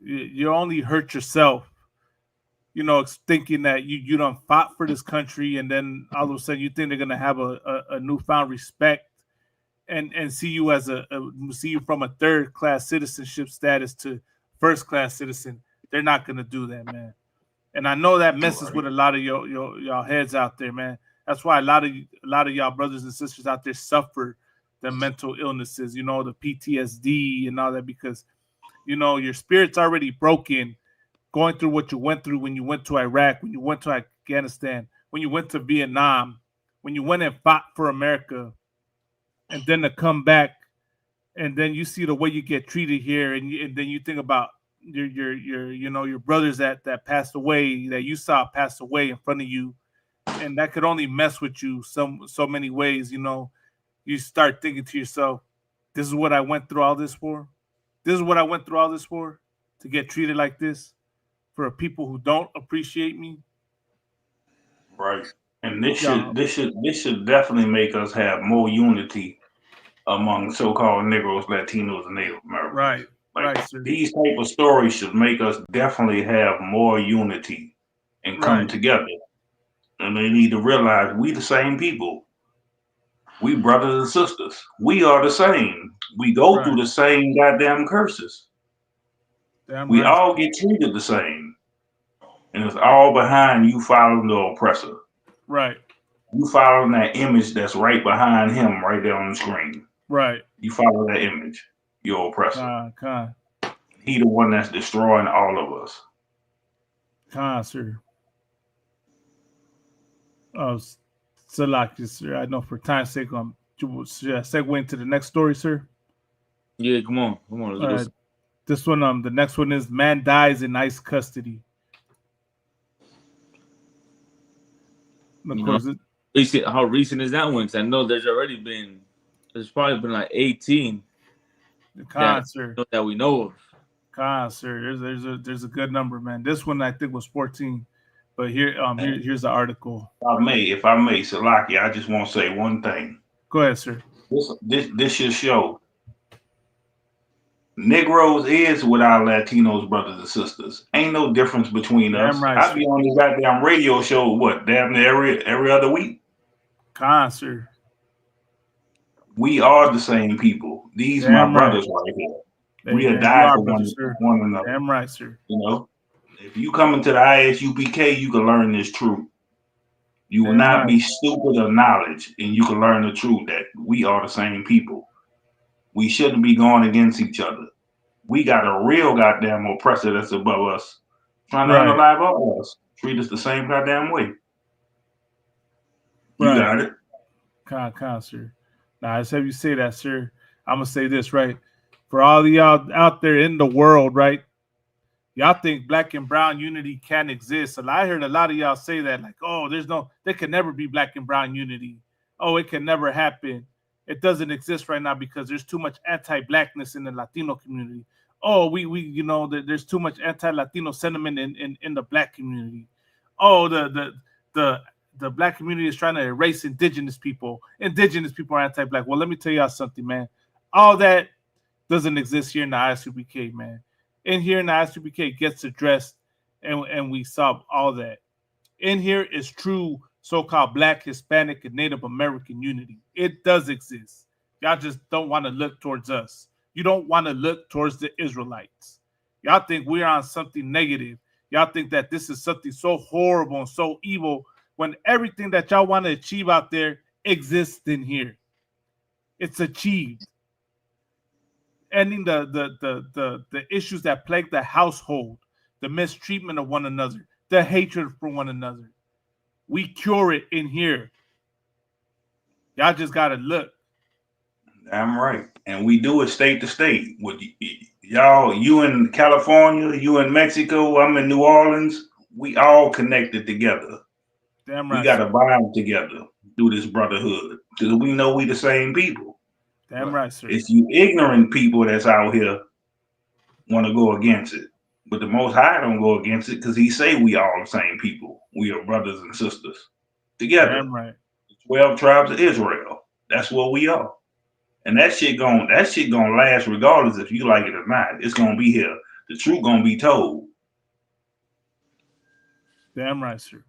you only hurt yourself, you know, thinking that you done fought for this country, and then all of a sudden you think they're gonna have a newfound respect and see you as see you from a third class citizenship status to first class citizen. They're not gonna do that, man. And I know that messes with a lot of y'all heads out there, man. That's why a lot of y'all brothers and sisters out there suffer the mental illnesses, you know, the PTSD and all that, because you know your spirit's already broken. Going through what you went through when you went to Iraq, when you went to Afghanistan, when you went to Vietnam, when you went and fought for America, and then to come back, and then you see the way you get treated here, and then you think about your brothers that passed away, that you saw pass away in front of you, and that could only mess with you so many ways. You know, you start thinking to yourself, "This is what I went through all this for. This is what I went through all this for, to get treated like this." For people who don't appreciate me, right? And this should definitely make us have more unity among so-called Negroes, Latinos, and Native Americans. Right, like, right. Sir. These type of stories should make us definitely have more unity and come together. And they need to realize we the same people. We brothers and sisters. We are the same. We go through the same goddamn curses. We all get treated the same. And it's all behind you following the oppressor. Right. You following that image that's right behind him right there on the screen. Right. You follow that image, your oppressor. He the one that's destroying all of us. Sir. Oh, Salaki, sir. I know for time's sake, should I segue into the next story, sir? Yeah, come on. This one, the next one is man dies in ICE custody. How recent is that one? Because I know there's probably been like 18 that we know of. Sir, there's a good number, man. This one I think was 14, but here's the article. If I may, Salaki, I just want to say one thing. Go ahead, sir. This should show Negroes is with our Latinos brothers and sisters. Ain't no difference between us. Damn right, I be on this goddamn radio show, what, damn near every other week? Sir. We are the same people. These Damn my right. brothers right here. Hey, We man, have you died are for brother, sir. one another. Damn right, sir. You know, if you come into the ISUPK, you can learn this truth. You will Damn not right. be stupid of knowledge, and you can learn the truth that we are the same people. We shouldn't be going against each other. We got a real goddamn oppressor that's above us, trying to Right. unalive all of us, treat us the same goddamn way. You got it. Sir. Now, as have you say that, sir, I'm gonna say this, right? For all of y'all out there in the world, right? Y'all think black and brown unity can't exist. And I heard a lot of y'all say that, like, oh, there can never be black and brown unity. Oh, it can never happen. It doesn't exist right now because there's too much anti-blackness in the Latino community. Oh, we there's too much anti-Latino sentiment in the black community. Oh, the black community is trying to erase indigenous people. Indigenous people are anti-black. Well, let me tell y'all something, man. All that doesn't exist here in the ISUPK, man. In here in the ISUPK gets addressed, and we solve all that. In here is true so-called Black, Hispanic, and Native American unity. It does exist. Y'all just don't want to look towards us. You don't want to look towards the Israelites. Y'all think we're on something negative. Y'all think that this is something so horrible and so evil when everything that y'all want to achieve out there exists in here. It's achieved. Ending the issues that plague the household, the mistreatment of one another, the hatred for one another. We cure it in here. Y'all just gotta look. Damn right. And we do it state to state. With y'all, you in California, you in Mexico, I'm in New Orleans. We all connected together. Damn right. We got to bind together through this brotherhood because we know we the same people. Damn right, sir. It's you ignorant people that's out here want to go against it. But the Most High don't go against it because he say we all the same people. We are brothers and sisters together. Damn right. 12 tribes of Israel. That's what we are. And that shit gonna last regardless if you like it or not. It's gonna be here. The truth gonna be told. Damn right, sir.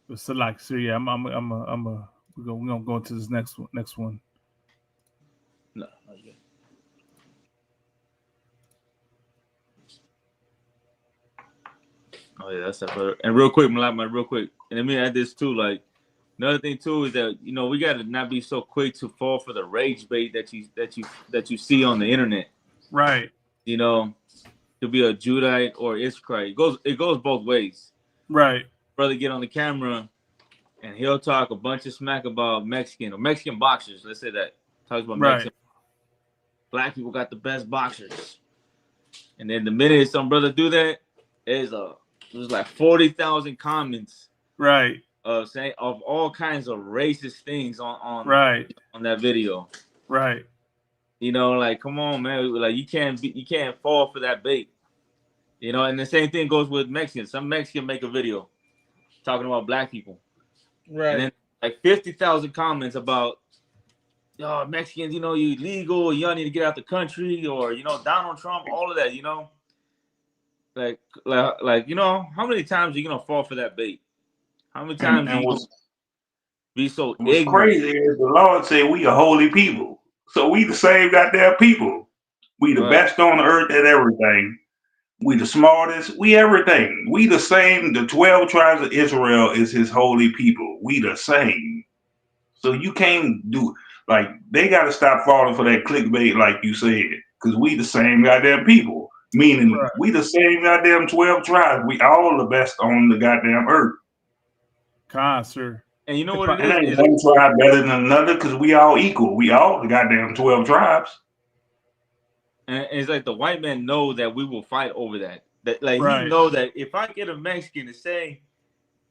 But so like, sir, yeah, we're gonna go into this next one. No, not yet. Oh yeah, that's that. And real quick, Malak, real quick, and let me add this too. Like another thing too is that we gotta not be so quick to fall for the rage bait that you see on the internet. Right. To be a Judite or Israelite, it goes both ways. Right. Brother get on the camera and he'll talk a bunch of smack about Mexican or Mexican boxers. Let's say that talks about Mexican. Black people got the best boxers, and then the minute some brother do that, there's like 40,000 comments. Right. Saying of all kinds of racist things on that video. Right. Like come on, man. Like you can't fall for that bait. And the same thing goes with Mexicans. Some Mexican make a video talking about black people. Right. And then like 50,000 comments about Mexicans, you illegal, y'all need to get out the country, or Donald Trump, all of that, Like how many times are you gonna fall for that bait? How many times do you be so ignorant? What's crazy is the Lord said we are holy people. So we the same goddamn people. We the best on the earth at everything. We the smartest. We everything. We the same. The 12 tribes of Israel is his holy people. We the same. So you can't do like they got to stop falling for that clickbait, like you said, because we the same goddamn people. Meaning we the same goddamn 12 tribes. We all the best on the goddamn earth. Sir. And you know what it is? is? One tribe better than another because we all equal. We all the goddamn 12 tribes. And it's like the white man know that we will fight over that. That he know that if I get a Mexican to say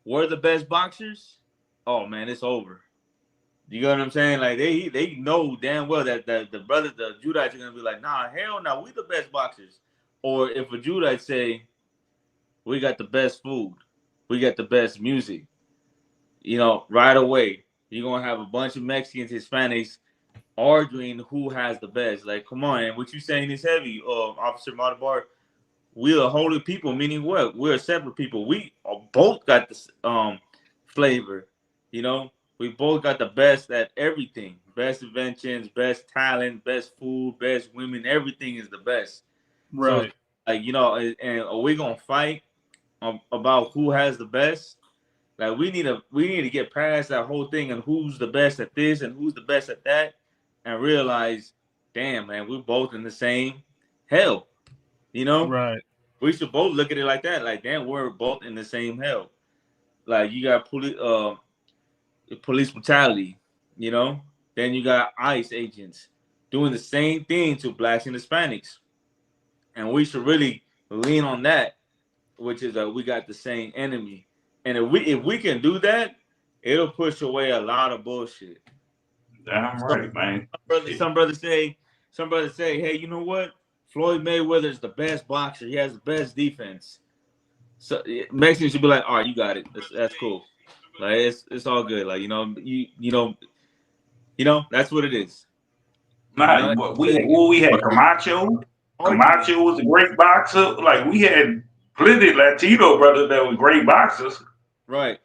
we're the best boxers, oh man, it's over. You know what I'm saying? Like they know damn well that the brothers, the Judites are gonna be like, nah, hell no, we the best boxers. Or if a Judite say, we got the best food, we got the best music, right away, you're gonna have a bunch of Mexicans, Hispanics arguing who has the best. Like, come on, and what you saying is heavy, Officer Matabar. We're a holy people, meaning what? We're a separate people. We both got this flavor, you know. We both got the best at everything. Best inventions, best talent, best food, best women. Everything is the best. Right. So, like, you know, and are we gonna fight about who has the best? Like, we need to get past that whole thing and who's the best at this and who's the best at that, and realize, damn, man, we're both in the same hell. You know, right? We should both look at it like that. Like, damn, we're both in the same hell. Like, you got police brutality, you know. Then you got ICE agents doing the same thing to Blacks and Hispanics, and we should really lean on that, which is we got the same enemy. And if we can do that, it'll push away a lot of bullshit. Damn right, man. Some brothers say, hey, you know what? Floyd Mayweather is the best boxer. He has the best defense. So Mexicans should be like, all right, you got it. That's cool. Like, it's all good. Like, you know, that's what it is. Nah, we had Camacho. Camacho was a great boxer. Like, we had plenty of Latino brothers that were great boxers. Right.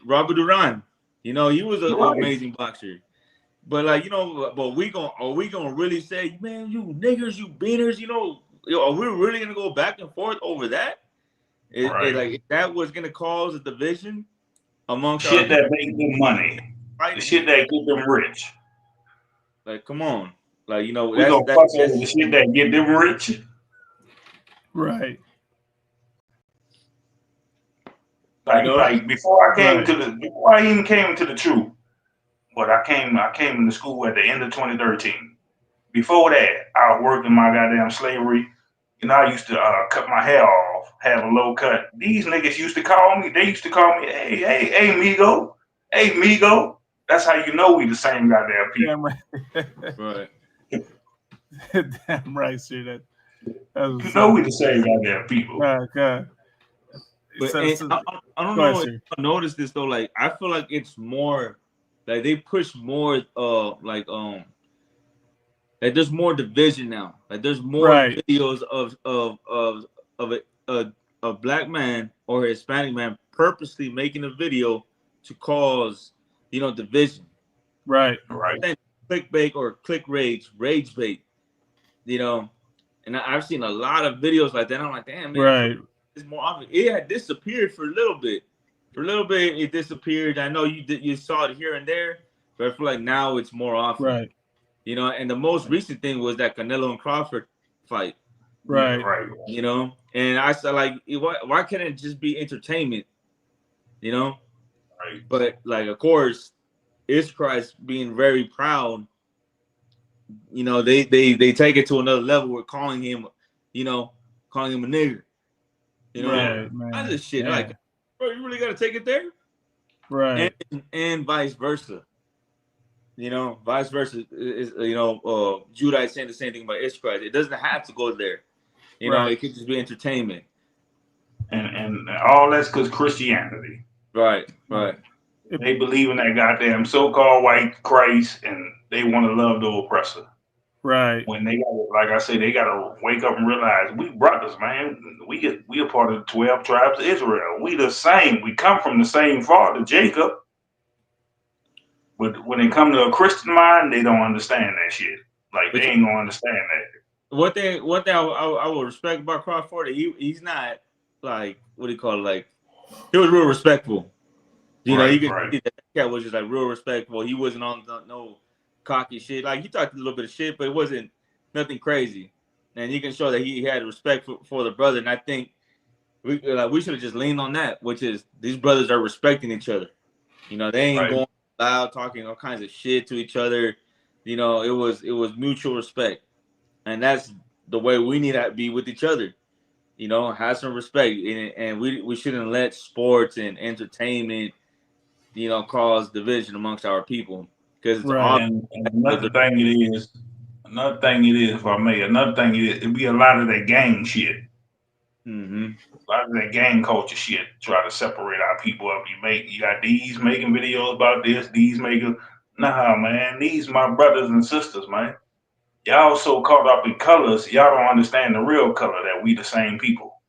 Robert Duran, you know, he was an amazing boxer. But, like, you know, are we gonna really say, man, you niggers, you beaners, you know, are we really gonna go back and forth over that? Like, that was gonna cause a division amongst shit that make them money, the shit that get them rich. Like, come on, like, you know, we gonna fuck over the shit that get them rich, right? Like before I even came into the truth. But I came into school at the end of 2013. Before that, I was working my goddamn slavery. You know, I used to cut my hair off, have a low cut. These niggas used to call me. They used to call me, hey, Migo. Hey, Migo. That's how you know we the same goddamn people. Damn right. Damn right, sir. You know we the same goddamn people. God. But I don't know if you noticed this, though. Like, I feel like it's more... Like, they push more, like there's more division now. Like, there's more videos of a black man or a Hispanic man purposely making a video to cause, you know, division. Right. Clickbait or click rage bait, you know. And I've seen a lot of videos like that. I'm like, damn, man, it's more often. It had disappeared for a little bit. For a little bit, it disappeared. I know you saw it here and there, but I feel like now it's more often. Right. You know, and the most recent thing was that Canelo and Crawford fight. Right. You know, and I said, like, why can't it just be entertainment? You know? Right. But, like, of course, Christ being very proud, you know, they take it to another level. We're calling him a nigger. You know, that's the shit. Like, bro, you really got to take it there? Right. And vice versa. You know, vice versa is, you know, Judah saying the same thing about Christ. It doesn't have to go there. You know, it could just be entertainment. And all that's because Christianity. Right. They believe in that goddamn so-called white Christ, and they want to love the oppressor. Right. When they gotta, like I say, they gotta wake up and realize we brothers, man. We are part of the 12 tribes of Israel. We the same. We come from the same father, Jacob. But when they come to a Christian mind, they don't understand that shit. Like, they ain't gonna understand that. One thing I would respect about Crawford, he's not like, what do you call it? Like, he was real respectful. You know, you could see that cat was just like real respectful. He wasn't on no cocky shit. Like, he talked a little bit of shit, but it wasn't nothing crazy. And you can show that he had respect for the brother. And I think we should have just leaned on that, which is these brothers are respecting each other. You know, they ain't going loud, talking all kinds of shit to each other. You know, it was mutual respect. And that's the way we need to be with each other. You know, have some respect. And we shouldn't let sports and entertainment, you know, cause division amongst our people. Because and another thing it is, if I may, it'd be a lot of that gang shit. Mm-hmm. A lot of that gang culture shit, try to separate our people up. You got these making videos about this, these making. Nah, man, these my brothers and sisters, man. Y'all so caught up in colors, y'all don't understand the real color that we the same people.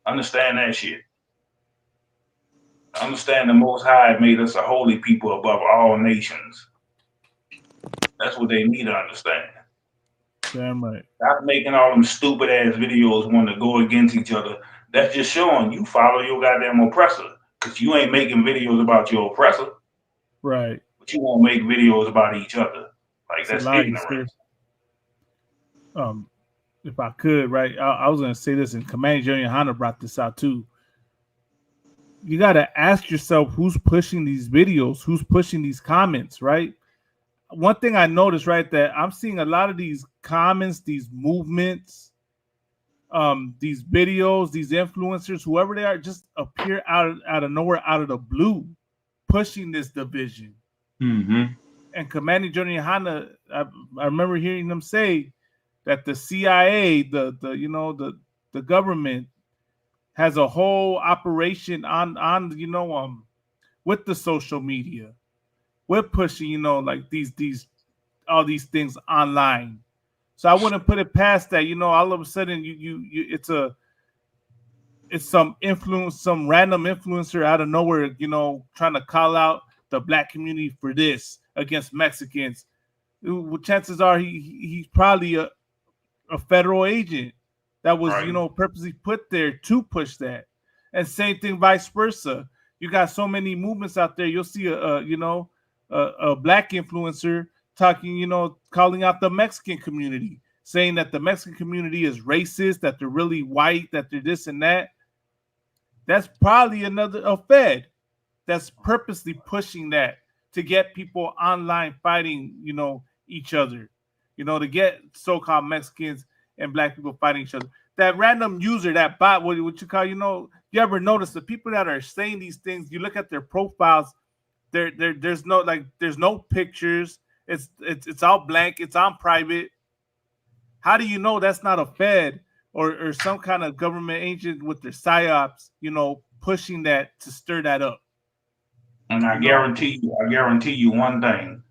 Understand that shit. Understand the Most High made us a holy people above all nations. That's what they need to understand. Damn right. Stop making all them stupid ass videos want to go against each other. That's just showing you follow your goddamn oppressor. Because you ain't making videos about your oppressor. Right. But you won't make videos about each other. Like, It's that's a lie, ignorant. If I could, right, I was going to say this, and Commander General Hanna brought this out too. You got to ask yourself who's pushing these videos, who's pushing these comments, right? One thing I noticed, right, that I'm seeing a lot of these comments, these movements, these videos, these influencers, whoever they are, just appear out of nowhere, out of the blue, pushing this division. Mm-hmm. And Commander General Hanna, I remember hearing them say that the CIA, the government has a whole operation on with the social media. We're pushing, like all these things online. So I wouldn't put it past that, all of a sudden it's some influence, some random influencer out of nowhere, trying to call out the black community for this against Mexicans. Well, chances are he's probably a federal agent that was, purposely put there to push that. And same thing vice versa. You got so many movements out there. You'll see a black influencer talking, calling out the Mexican community, saying that the Mexican community is racist, that they're really white, that they're this and that. That's probably a Fed that's purposely pushing that to get people online fighting, each other, to get so-called Mexicans and black people fighting each other. That random user, that bot, what you call, you ever notice the people that are saying these things, you look at their profiles, there's no pictures. It's all blank. It's on private. How do you know that's not a Fed or some kind of government agent with their psyops, pushing that to stir that up? And I guarantee you one thing.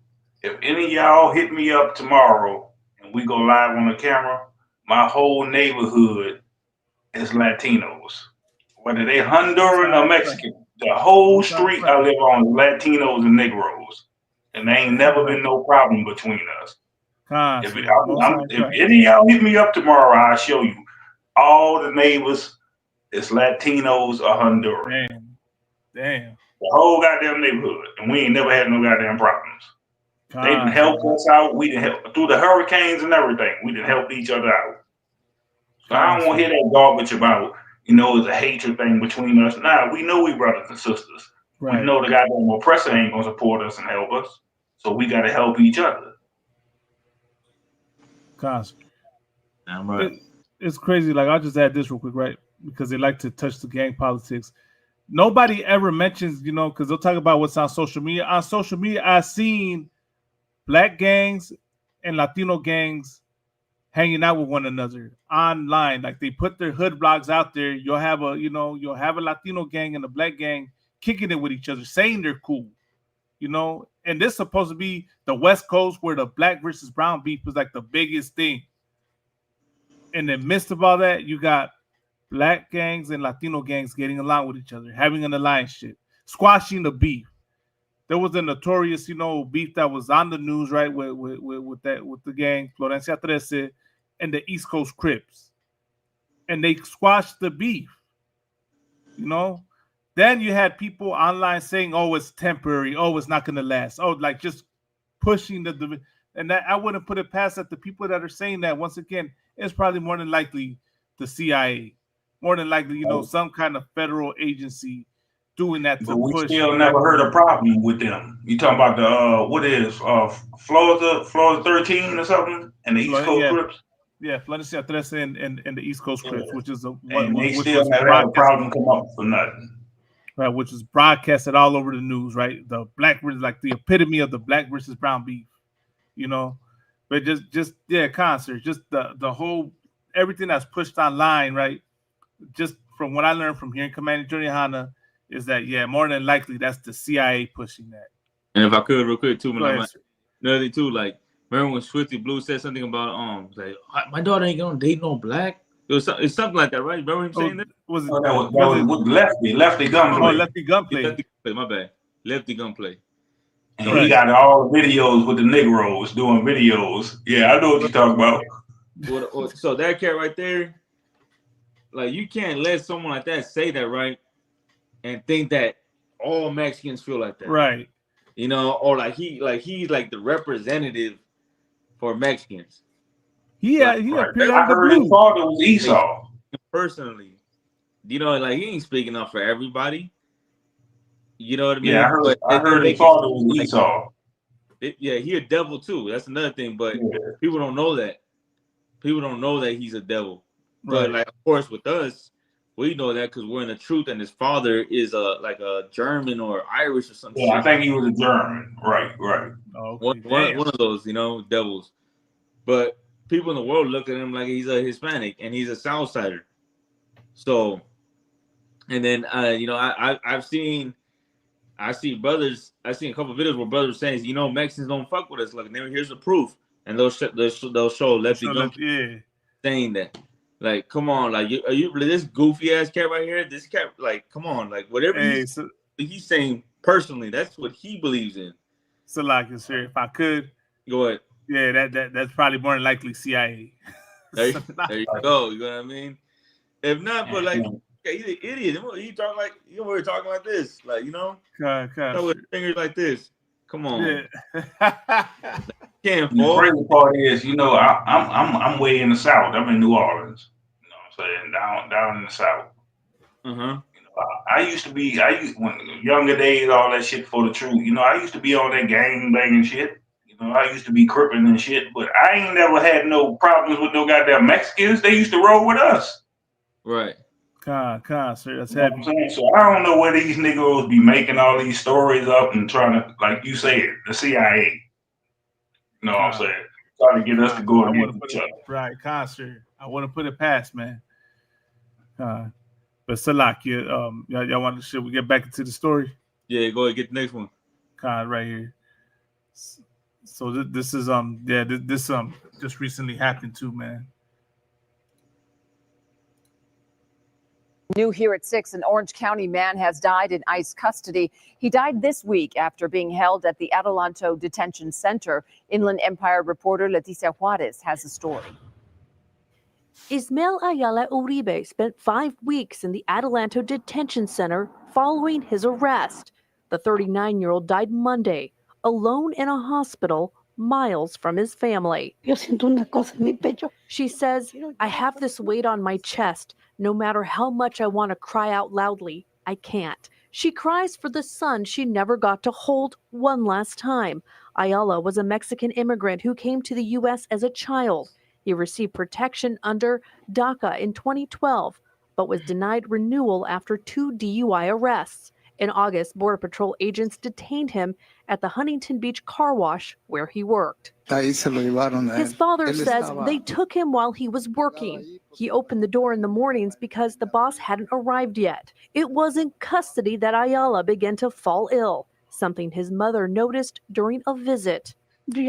If any of y'all hit me up tomorrow and we go live on the camera, my whole neighborhood is Latinos. Whether they Honduran or Mexican, the whole street I live on is Latinos and Negroes. And there ain't never been no problem between us. If any of y'all hit me up tomorrow, I'll show you all the neighbors is Latinos or Honduran. Damn. The whole goddamn neighborhood. And we ain't never had no goddamn problems. They didn't help us out. We didn't help through the hurricanes and everything. We didn't help each other out. So I don't want to hear that garbage about, it's a hatred thing between us. Nah, we know we brothers and sisters. Right. We know the goddamn oppressor ain't gonna support us and help us. So we gotta help each other. Damn right. It's crazy. Like, I'll just add this real quick, right? Because they like to touch the gang politics. Nobody ever mentions, because they'll talk about what's on social media. On social media, I've seen black gangs and Latino gangs hanging out with one another online. Like, they put their hood blogs out there. You'll have a Latino gang and a black gang kicking it with each other, saying they're cool, and this is supposed to be the West Coast where the black versus brown beef was like the biggest thing. In the midst of all that, you got black gangs and Latino gangs getting along with each other, having an alliance shit, squashing the beef. There was a notorious, beef that was on the news, right, with the gang, Florencia 13, and the East Coast Crips. And they squashed the beef, Then you had people online saying, oh, it's temporary. Oh, it's not going to last. Oh, like just pushing the and that I wouldn't put it past that the people that are saying that, once again, it's probably more than likely the CIA. More than likely, some kind of federal agency doing that to we push. Still never heard a problem with them. You talking about the Florida 13 or something, and the East Coast Crips? Yeah, Florencia 13 and the East Coast Crips, which is they still never had a problem come up for nothing. Right, which is broadcasted all over the news, right? The black, like the epitome of the black versus brown beef, But concert, just the whole everything that's pushed online, right? Just from what I learned from hearing Commander General Hanna is that more than likely that's the CIA pushing that. And if I could, real quick too, Go ahead, another thing too, like remember when Swifty Blue said something about like my daughter ain't gonna date no black. It's something like that, right? Remember him saying that? Was it? That was Lefty Gunplay. Oh, Lefty Gunplay. My bad. Lefty Gunplay. And he got all the videos with the Negroes doing videos. Yeah, I know what you're talking about. So that cat right there, like you can't let someone like that say that, right? And think that all Mexicans feel like that, right? You know, or he's like the representative for Mexicans. Yeah, I heard his father was Esau. Personally, you know, like he ain't speaking up for everybody. You know what I mean? Yeah, I heard his father was Esau. Yeah, he a devil too. That's another thing, but people don't know that. People don't know that he's a devil. But Right. like, of course, with us, we know that because we're in the truth, and his father is like a German or Irish or something. Yeah, I think he was a German. Right. One of those, you know, devils. But people in the world look at him like he's a Hispanic and he's a Southsider. So, and then you know, I see brothers. I've seen a couple of videos where brothers saying, you know, Mexicans don't fuck with us. Like, here's the proof, and they'll show Lefty Gunplay saying that. Like, come on, like, are you this goofy ass cat right here? This cat, like, come on, like, whatever he's saying personally, that's what he believes in. So, like, sir, if I could go ahead. Yeah, that's probably more than likely CIA. There you go. You know what I mean? If not, but like, he's an idiot. He talking like we're talking like this, like, you know, with fingers like this. Come on. Yeah. The crazy part is, you know, I'm way in the South. I'm in New Orleans. You know what I'm saying? Down in the South. You know, I used to be, when younger days, all that shit for the truth. You know, I used to be on that gang banging shit. You know, I used to be cripping and shit, but I ain't never had no problems with no goddamn Mexicans. They used to roll with us. Right. Sir, that's heavy. So I don't know where these niggas be making all these stories up and trying to, like you said, the CIA. You know what I'm saying? Trying to get us to go against each other. Right, sir. I want to put it past, man. But Salakia, y'all want to should we get back into the story? Yeah, go ahead, get the next one. Right here. So this is this just recently happened too, man. New here at 6, an Orange County man has died in ICE custody. He died this week after being held at the Adelanto Detention Center. Inland Empire reporter Leticia Juarez has the story. Ismael Ayala Uribe spent 5 weeks in the Adelanto Detention Center following his arrest. The 39-year-old died Monday, alone in a hospital miles from his family. She says, I have this weight on my chest. No matter how much I want to cry out loudly, I can't. She cries for the son she never got to hold one last time. Ayala was a Mexican immigrant who came to the U.S. as a child. He received protection under DACA in 2012, but was denied renewal after 2 DUI arrests. In August, Border Patrol agents detained him at the Huntington Beach car wash where he worked. His father says they took him while he was working. He opened the door in the mornings because the boss hadn't arrived yet. It was in custody that Ayala began to fall ill, something his mother noticed during a visit. She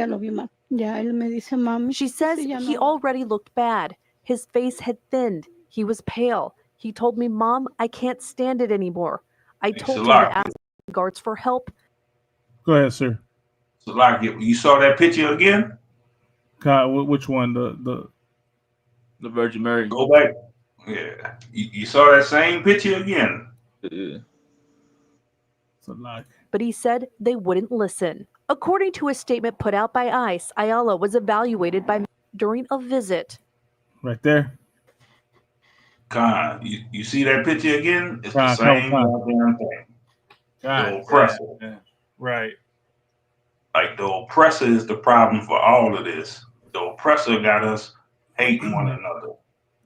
says he already looked bad. His face had thinned. He was pale. He told me, Mom, I can't stand it anymore. I told him to ask guards for help. Go ahead, sir. So, like, you saw that picture again? Which one? The Virgin Mary. Go back. Yeah. You saw that same picture again? Yeah. But he said they wouldn't listen. According to a statement put out by ICE, Ayala was evaluated by during a visit. Right there. You see that picture again? It's the same goddamn thing. The oppressor. Yeah. Right. Like, the oppressor is the problem for all of this. The oppressor got us hating one another.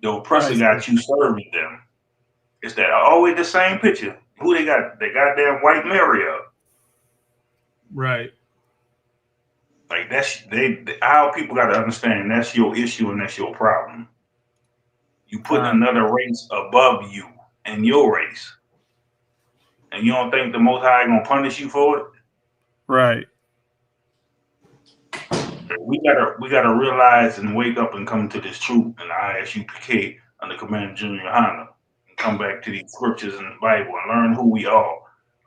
The oppressor got you serving them. It's that always the same picture. Who they got? They goddamn white Mary up. Right. Like, how people got to understand that's your issue and that's your problem. You put another race above you and your race. And you don't think the Most High gonna punish you for it? Right. We gotta realize and wake up and come to this truth in the ISUPK under Commander Junior Hanna, and come back to these scriptures in the Bible and learn who we are.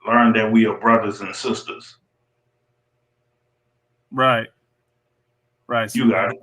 Learn that we are brothers and sisters. Right. Right. You got it.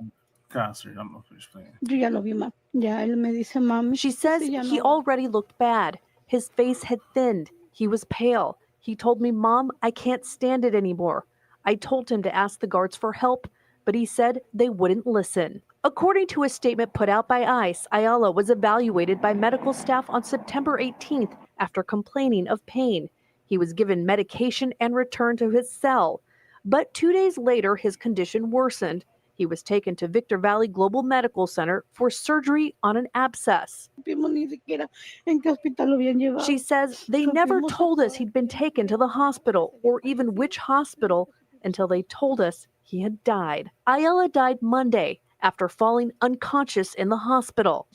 Concert. I'm gonna finish playing. Yo ya lo vi, ma. Ya él me dice, mami. She says Sí, ya he no. already looked bad. His face had thinned. He was pale. He told me, Mom, I can't stand it anymore. I told him to ask the guards for help, but he said they wouldn't listen. According to a statement put out by ICE, Ayala was evaluated by medical staff on September 18th after complaining of pain. He was given medication and returned to his cell. But 2 days later, his condition worsened. He was taken to Victor Valley Global Medical Center for surgery on an abscess. She says they never told us he'd been taken to the hospital or even which hospital until they told us he had died. Ayala died Monday after falling unconscious in the hospital.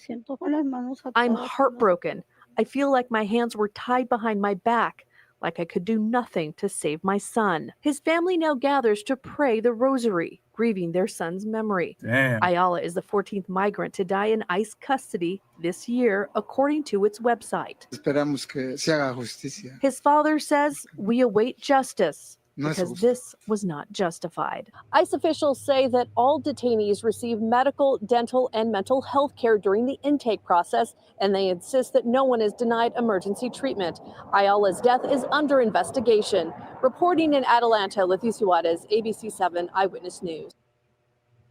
I'm heartbroken. I feel like my hands were tied behind my back, like I could do nothing to save my son. His family now gathers to pray the rosary, grieving their son's memory. Damn. Ayala is the 14th migrant to die in ICE custody this year, according to its website. Esperamos que se haga justicia. His father says, we await justice No es because justo. this was not justified. ICE officials say that all detainees receive medical, dental, and mental health care during the intake process, and they insist that no one is denied emergency treatment. Ayala's death is under investigation. Reporting in Atlanta, Leticia Juarez, ABC 7 Eyewitness News.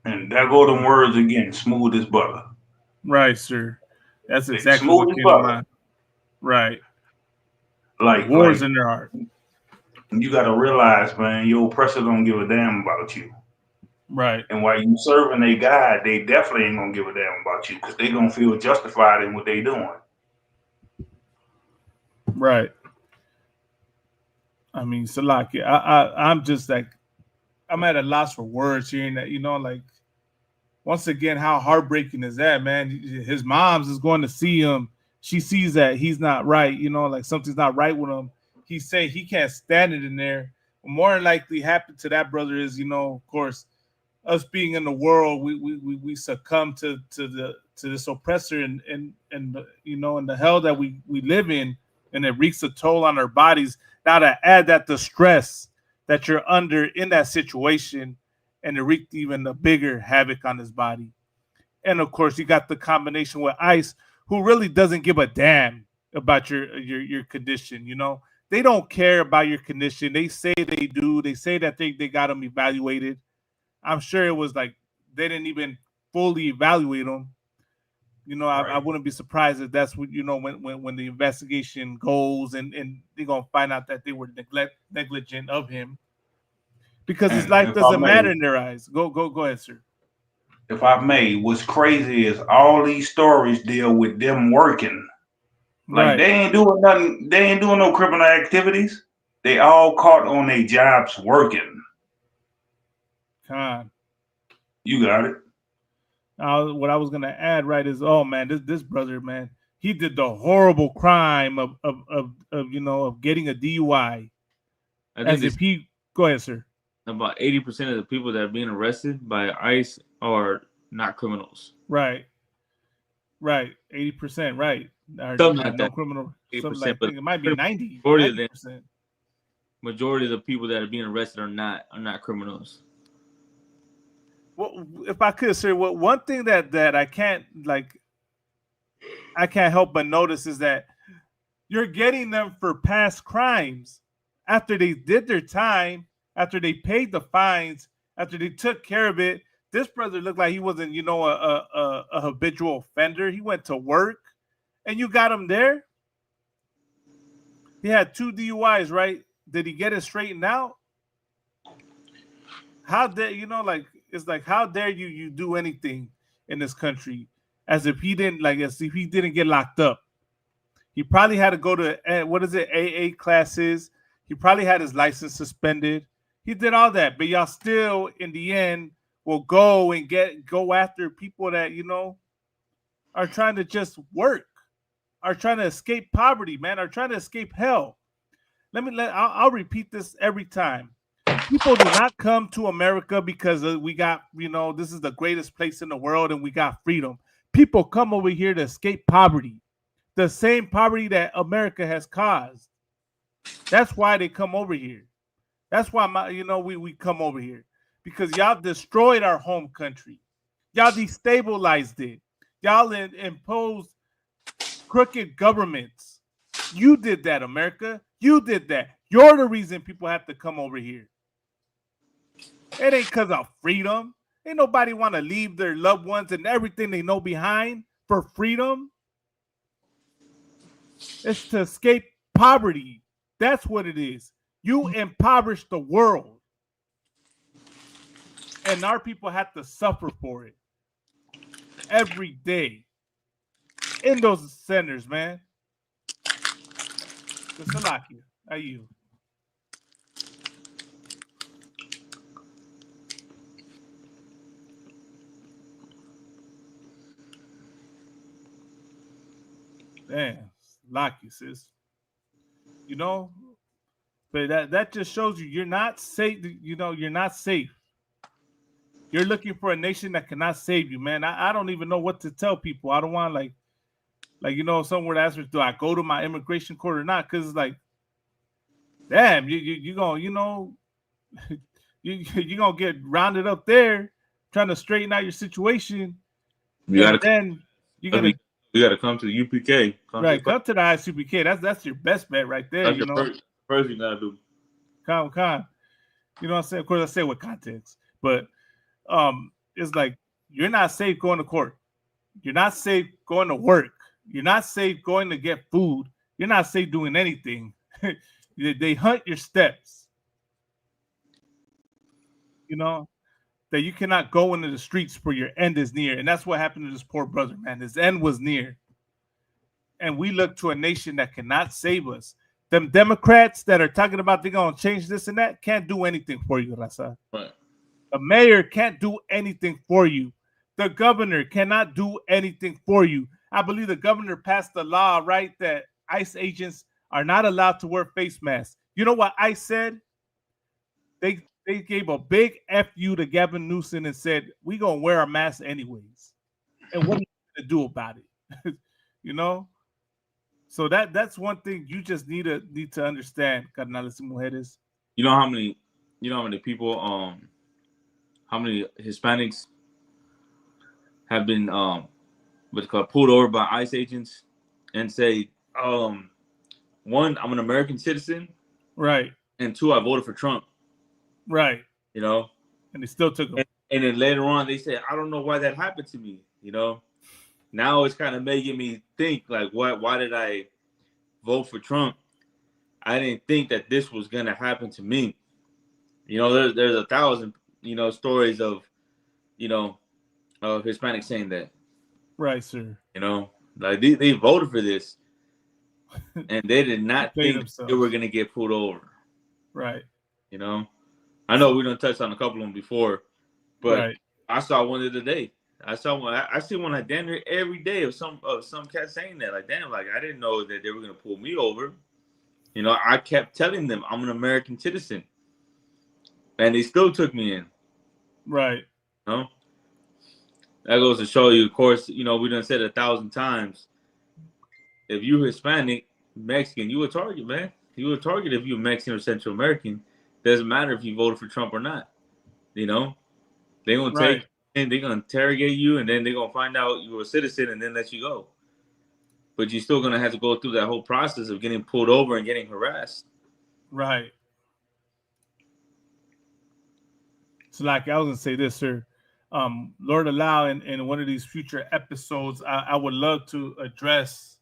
And there go them words again, smooth as butter. Right, sir. That's It's exactly smooth what as came to butter. mind. Right. Like Wars in their heart. You gotta realize, man, your oppressor don't give a damn about you. Right. And while you serving a God, they definitely ain't gonna give a damn about you because they gonna feel justified in what they doing. Right. I mean, Salaki, I'm just like, I'm at a loss for words hearing that, like, once again, how heartbreaking is that, man? His mom's is going to see him. She sees that he's not right, like something's not right with him. He's saying he can't stand it in there. More than likely happened to that brother is, of course, us being in the world, we succumb to this oppressor and in the hell that we live in, and it wreaks a toll on our bodies. Now to add that the stress that you're under in that situation, and it wreaked even a bigger havoc on his body. And of course, you got the combination with ICE, who really doesn't give a damn about your condition. They don't care about your condition. They say they do. They say that they got them evaluated. I'm sure it was like they didn't even fully evaluate them. I wouldn't be surprised if that's what when the investigation goes and they're gonna find out that they were negligent of him, because his life doesn't matter in their eyes. Go ahead, sir. If I may, what's crazy is all these stories deal with them working. Like Right. they ain't doing nothing. They ain't doing no criminal activities. They all caught on their jobs working. Con. You got it. What I was gonna add, right, is this brother, man, he did the horrible crime of getting a DUI. I As think if he go ahead, sir. about 80% of the people that are being arrested by ICE are not criminals. Right. 80%, right. Something like that. Criminal. 8%, Something like, I but think it might be 90. Majority of 90%. Majority of the people that are being arrested are not criminals. Well, if I could, sir, one thing that I can't help but notice is that you're getting them for past crimes after they did their time, after they paid the fines, after they took care of it. This brother looked like he wasn't, a habitual offender. He went to work, and you got him there. He had 2 DUIs, right? Did he get it straightened out? How dare it's like, how dare you do anything in this country as if he didn't get locked up. He probably had to go to AA classes. He probably had his license suspended. He did all that, but y'all still in the end will go after people that are trying to just work, are trying to escape poverty, man, are trying to escape hell. I'll repeat this every time. People do not come to America because we got, this is the greatest place in the world and we got freedom. People come over here to escape poverty, the same poverty that America has caused. That's why they come over here. That's why we come over here, because y'all destroyed our home country. Y'all destabilized it. Y'all imposed crooked governments. You did that, America. You did that. You're the reason people have to come over here. It ain't because of freedom. Ain't nobody want to leave their loved ones and everything they know behind for freedom. It's to escape poverty. That's what it is. You impoverish the world. And our people have to suffer for it every day in those centers, man. Salakia, how you? Damn, lucky, sis. But that just shows you're not safe. You're not safe. You're looking for a nation that cannot save you, man. I don't even know what to tell people. I don't want someone to ask me, do I go to my immigration court or not? Because it's like, damn, you gonna you gonna get rounded up there trying to straighten out your situation. You gotta come to the UPK. Come to the ISUPK. That's your best bet right there. That's first you gotta do. Con. You know what I'm saying? Of course, I say with context, but it's like you're not safe going to court. You're not safe going to work. You're not safe going to get food. You're not safe doing anything. They hunt your steps. That you cannot go into the streets for your end is near. And that's what happened to this poor brother, man. His end was near. And we look to a nation that cannot save us. Them Democrats that are talking about they're going to change this and that can't do anything for you, Raza. Right. The mayor can't do anything for you. The governor cannot do anything for you. I believe the governor passed the law, right, that ICE agents are not allowed to wear face masks. You know what ICE said? They gave a big FU to Gavin Newsom and said, we're going to wear our masks anyways. And what are you going to do about it? So that's one thing you just need to understand, carnales y mujeres. You know how many people, how many Hispanics have been pulled over by ICE agents and say, one, I'm an American citizen. Right. And two, I voted for Trump. Right. And they still took them. And then later on, they said, I don't know why that happened to me. Now it's kind of making me think, like, why did I vote for Trump? I didn't think that this was going to happen to me. There's 1,000, stories of, of Hispanics saying that. Right, sir. Like they voted for this and they did not think they were going to get pulled over. Right. I know we done touched on a couple of them before, but right. I saw one the other day. I see one like damn near every day of some cat saying that. Like, damn, like I didn't know that they were gonna pull me over. I kept telling them I'm an American citizen. And they still took me in. Right. That goes to show you, of course, we done said 1,000 times. If you're Hispanic, Mexican, you a target, man. You a target if you're Mexican or Central American. Doesn't matter if you voted for Trump or not. They're gonna take and they're gonna interrogate you, and then they're gonna find out you're a citizen and then let you go. But you're still gonna have to go through that whole process of getting pulled over and getting harassed. Right. So like I was gonna say this, sir. Lord allow in one of these future episodes, I would love to address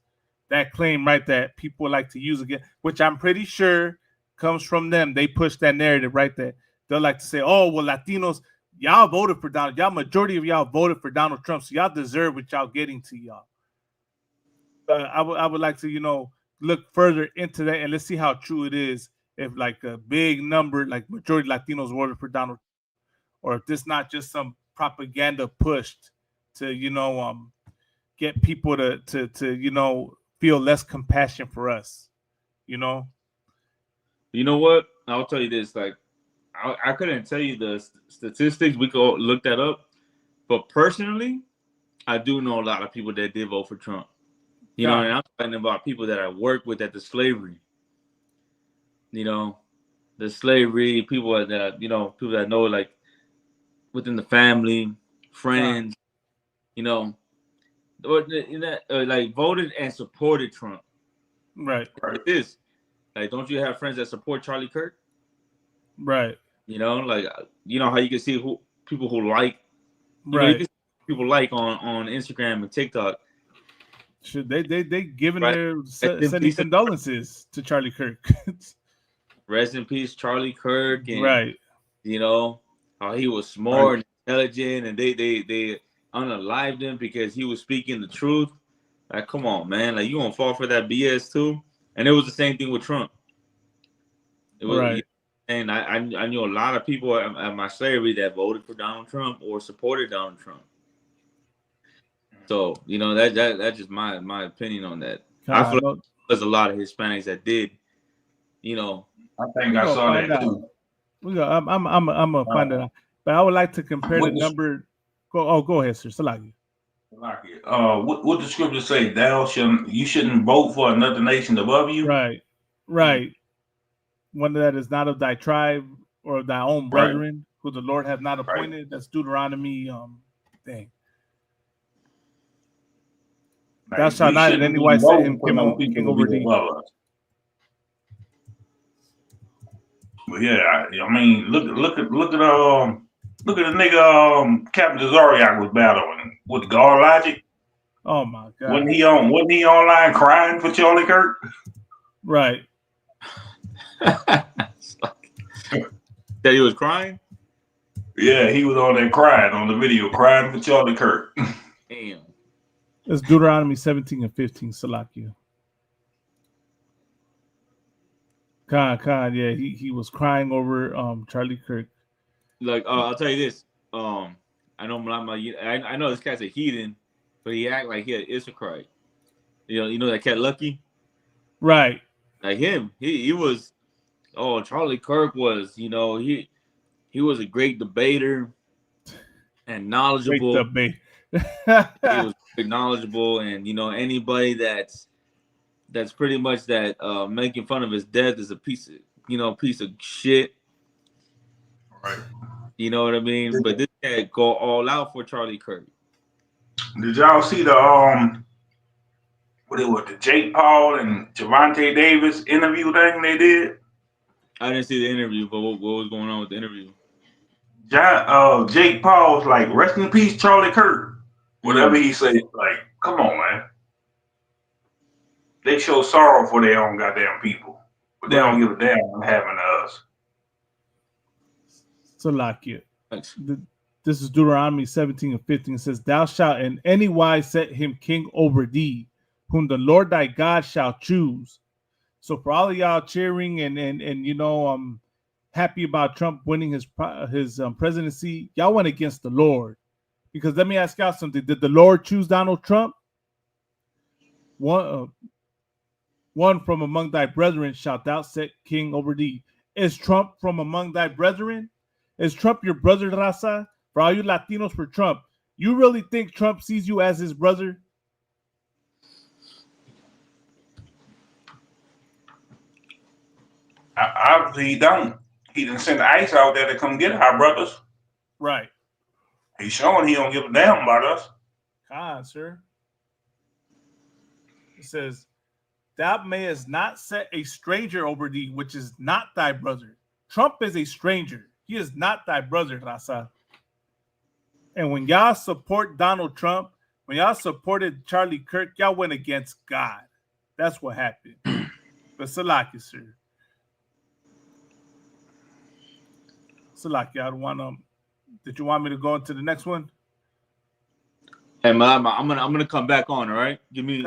that claim, right, that people like to use again, which I'm pretty sure comes from them. They push that narrative, right, that they'll like to say, oh, well, Latinos, y'all voted for Donald. Y'all, majority of y'all voted for Donald Trump, so y'all deserve what y'all getting to y'all. I would like to, look further into that and let's see how true it is. If like a big number, like majority Latinos voted for Donald, or if this not just some propaganda pushed to, get people to feel less compassion for us, You know what? I'll tell you this, like, I couldn't tell you the statistics. We could look that up. But personally, I do know a lot of people that did vote for Trump. You know, and I'm talking about people that I work with at the slavery. You know, the slavery, people that, you know, people that I know, like, within the family, friends, you know, like, voted and supported Trump. Right. Like this. Like, don't you have friends that support Charlie Kirk? Right. You know, like, you know how you can see people who like, you know, you can see people like on Instagram and TikTok. Should they giving their sending condolences to Charlie Kirk. Rest in peace, Charlie Kirk. And, right. You know, how he was smart and intelligent, and they unalived him because he was speaking the truth. Like, come on, man. Like, you gonna fall for that BS too? And it was the same thing with Trump. It was, right. And I knew a lot of people at my slavery that voted for Donald Trump or supported Donald Trump. So, you know, that's just my opinion on that. I feel like there's a lot of Hispanics that did, you know. I think I saw that too. I'm gonna find it out. But I would like to compare the number. Go ahead, sir. Salaki. What the scriptures say? You shouldn't vote for another nation above you. Right. Right. One that is not of thy tribe or of thy own brethren, who the Lord hath not appointed. That's Deuteronomy. Thing. Thou shalt not in any way set him king over thee. But yeah, I mean, look at the nigga Captain Zariak was battling with God Logic. Oh my God! Wasn't he online crying for Charlie Kirk? Right. That he was crying? Yeah, he was on there crying on the video, crying for Charlie Kirk. Damn. It's Deuteronomy 17 and 15, Salakia. Khan, yeah, he was crying over Charlie Kirk. Like, I'll tell you this. I know this cat's a heathen, but he act like he had Issachar. You know that cat Lucky? Right. Like him. He was Charlie Kirk was, you know, he was a great debater and knowledgeable. Great debate. He was knowledgeable, and you know, anybody that's pretty much that making fun of his death is a piece of shit. Right. You know what I mean? But this cat go all out for Charlie Kirk. Did y'all see the the Jake Paul and Javante Davis interview thing they did? I didn't see the interview, but what was going on with the interview? Jake Paul's like, rest in peace, Charlie Kirk. Whatever he said, like, come on, man. They show sorrow for their own goddamn people, but they don't give a damn what happened to us. Salakia. This is Deuteronomy 17 and 15. It says, thou shalt in any wise set him king over thee, whom the Lord thy God shall choose. So for all of y'all cheering and you know, happy about Trump winning his presidency, y'all went against the Lord. Because let me ask y'all something. Did the Lord choose Donald Trump? One from among thy brethren shalt thou set king over thee. Is Trump from among thy brethren? Is Trump your brother, Raza? For all you Latinos for Trump, you really think Trump sees you as his brother? Obviously, he don't. He didn't send ICE out there to come get our brothers. Right. He's showing he don't give a damn about us. Sir. It says, thou mayest not set a stranger over thee, which is not thy brother. Trump is a stranger. He is not thy brother, Raza. And when y'all support Donald Trump, when y'all supported Charlie Kirk, y'all went against God. That's what happened. But Salaki, sir. Salaki, I don't want to. Did you want me to go into the next one? Hey, Malama, I'm gonna come back on. All right, give me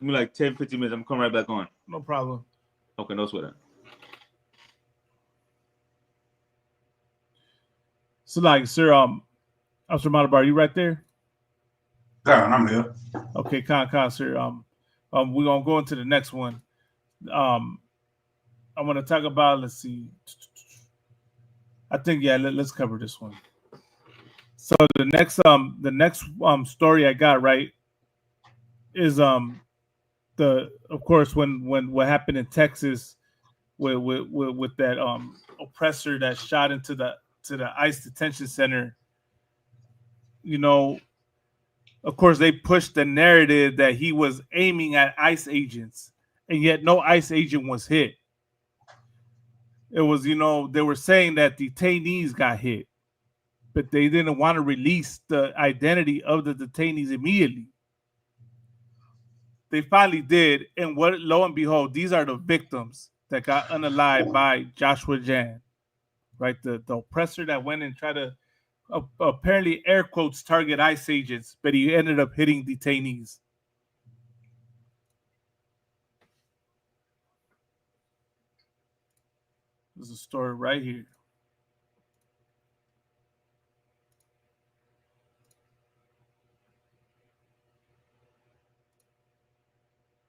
like 10, 15 minutes. I'm coming right back on. No problem. Okay, no sweat. Salaki, sir. Officer Matabar, are you right there? Khan, I'm here. Okay, Khan, sir. We're gonna go into the next one. I'm gonna talk about. Let's see. I think let's cover this one. So the next story I got right is of course when what happened in Texas with that oppressor that shot into the ICE detention center. You know, of course they pushed the narrative that he was aiming at ICE agents, and yet no ICE agent was hit. It was, they were saying that detainees got hit, but they didn't want to release the identity of the detainees immediately. They finally did, and lo and behold, these are the victims that got unalived by Joshua Jan, right? The oppressor that went and tried to apparently air quotes target ICE agents, but he ended up hitting detainees. There's a story right here.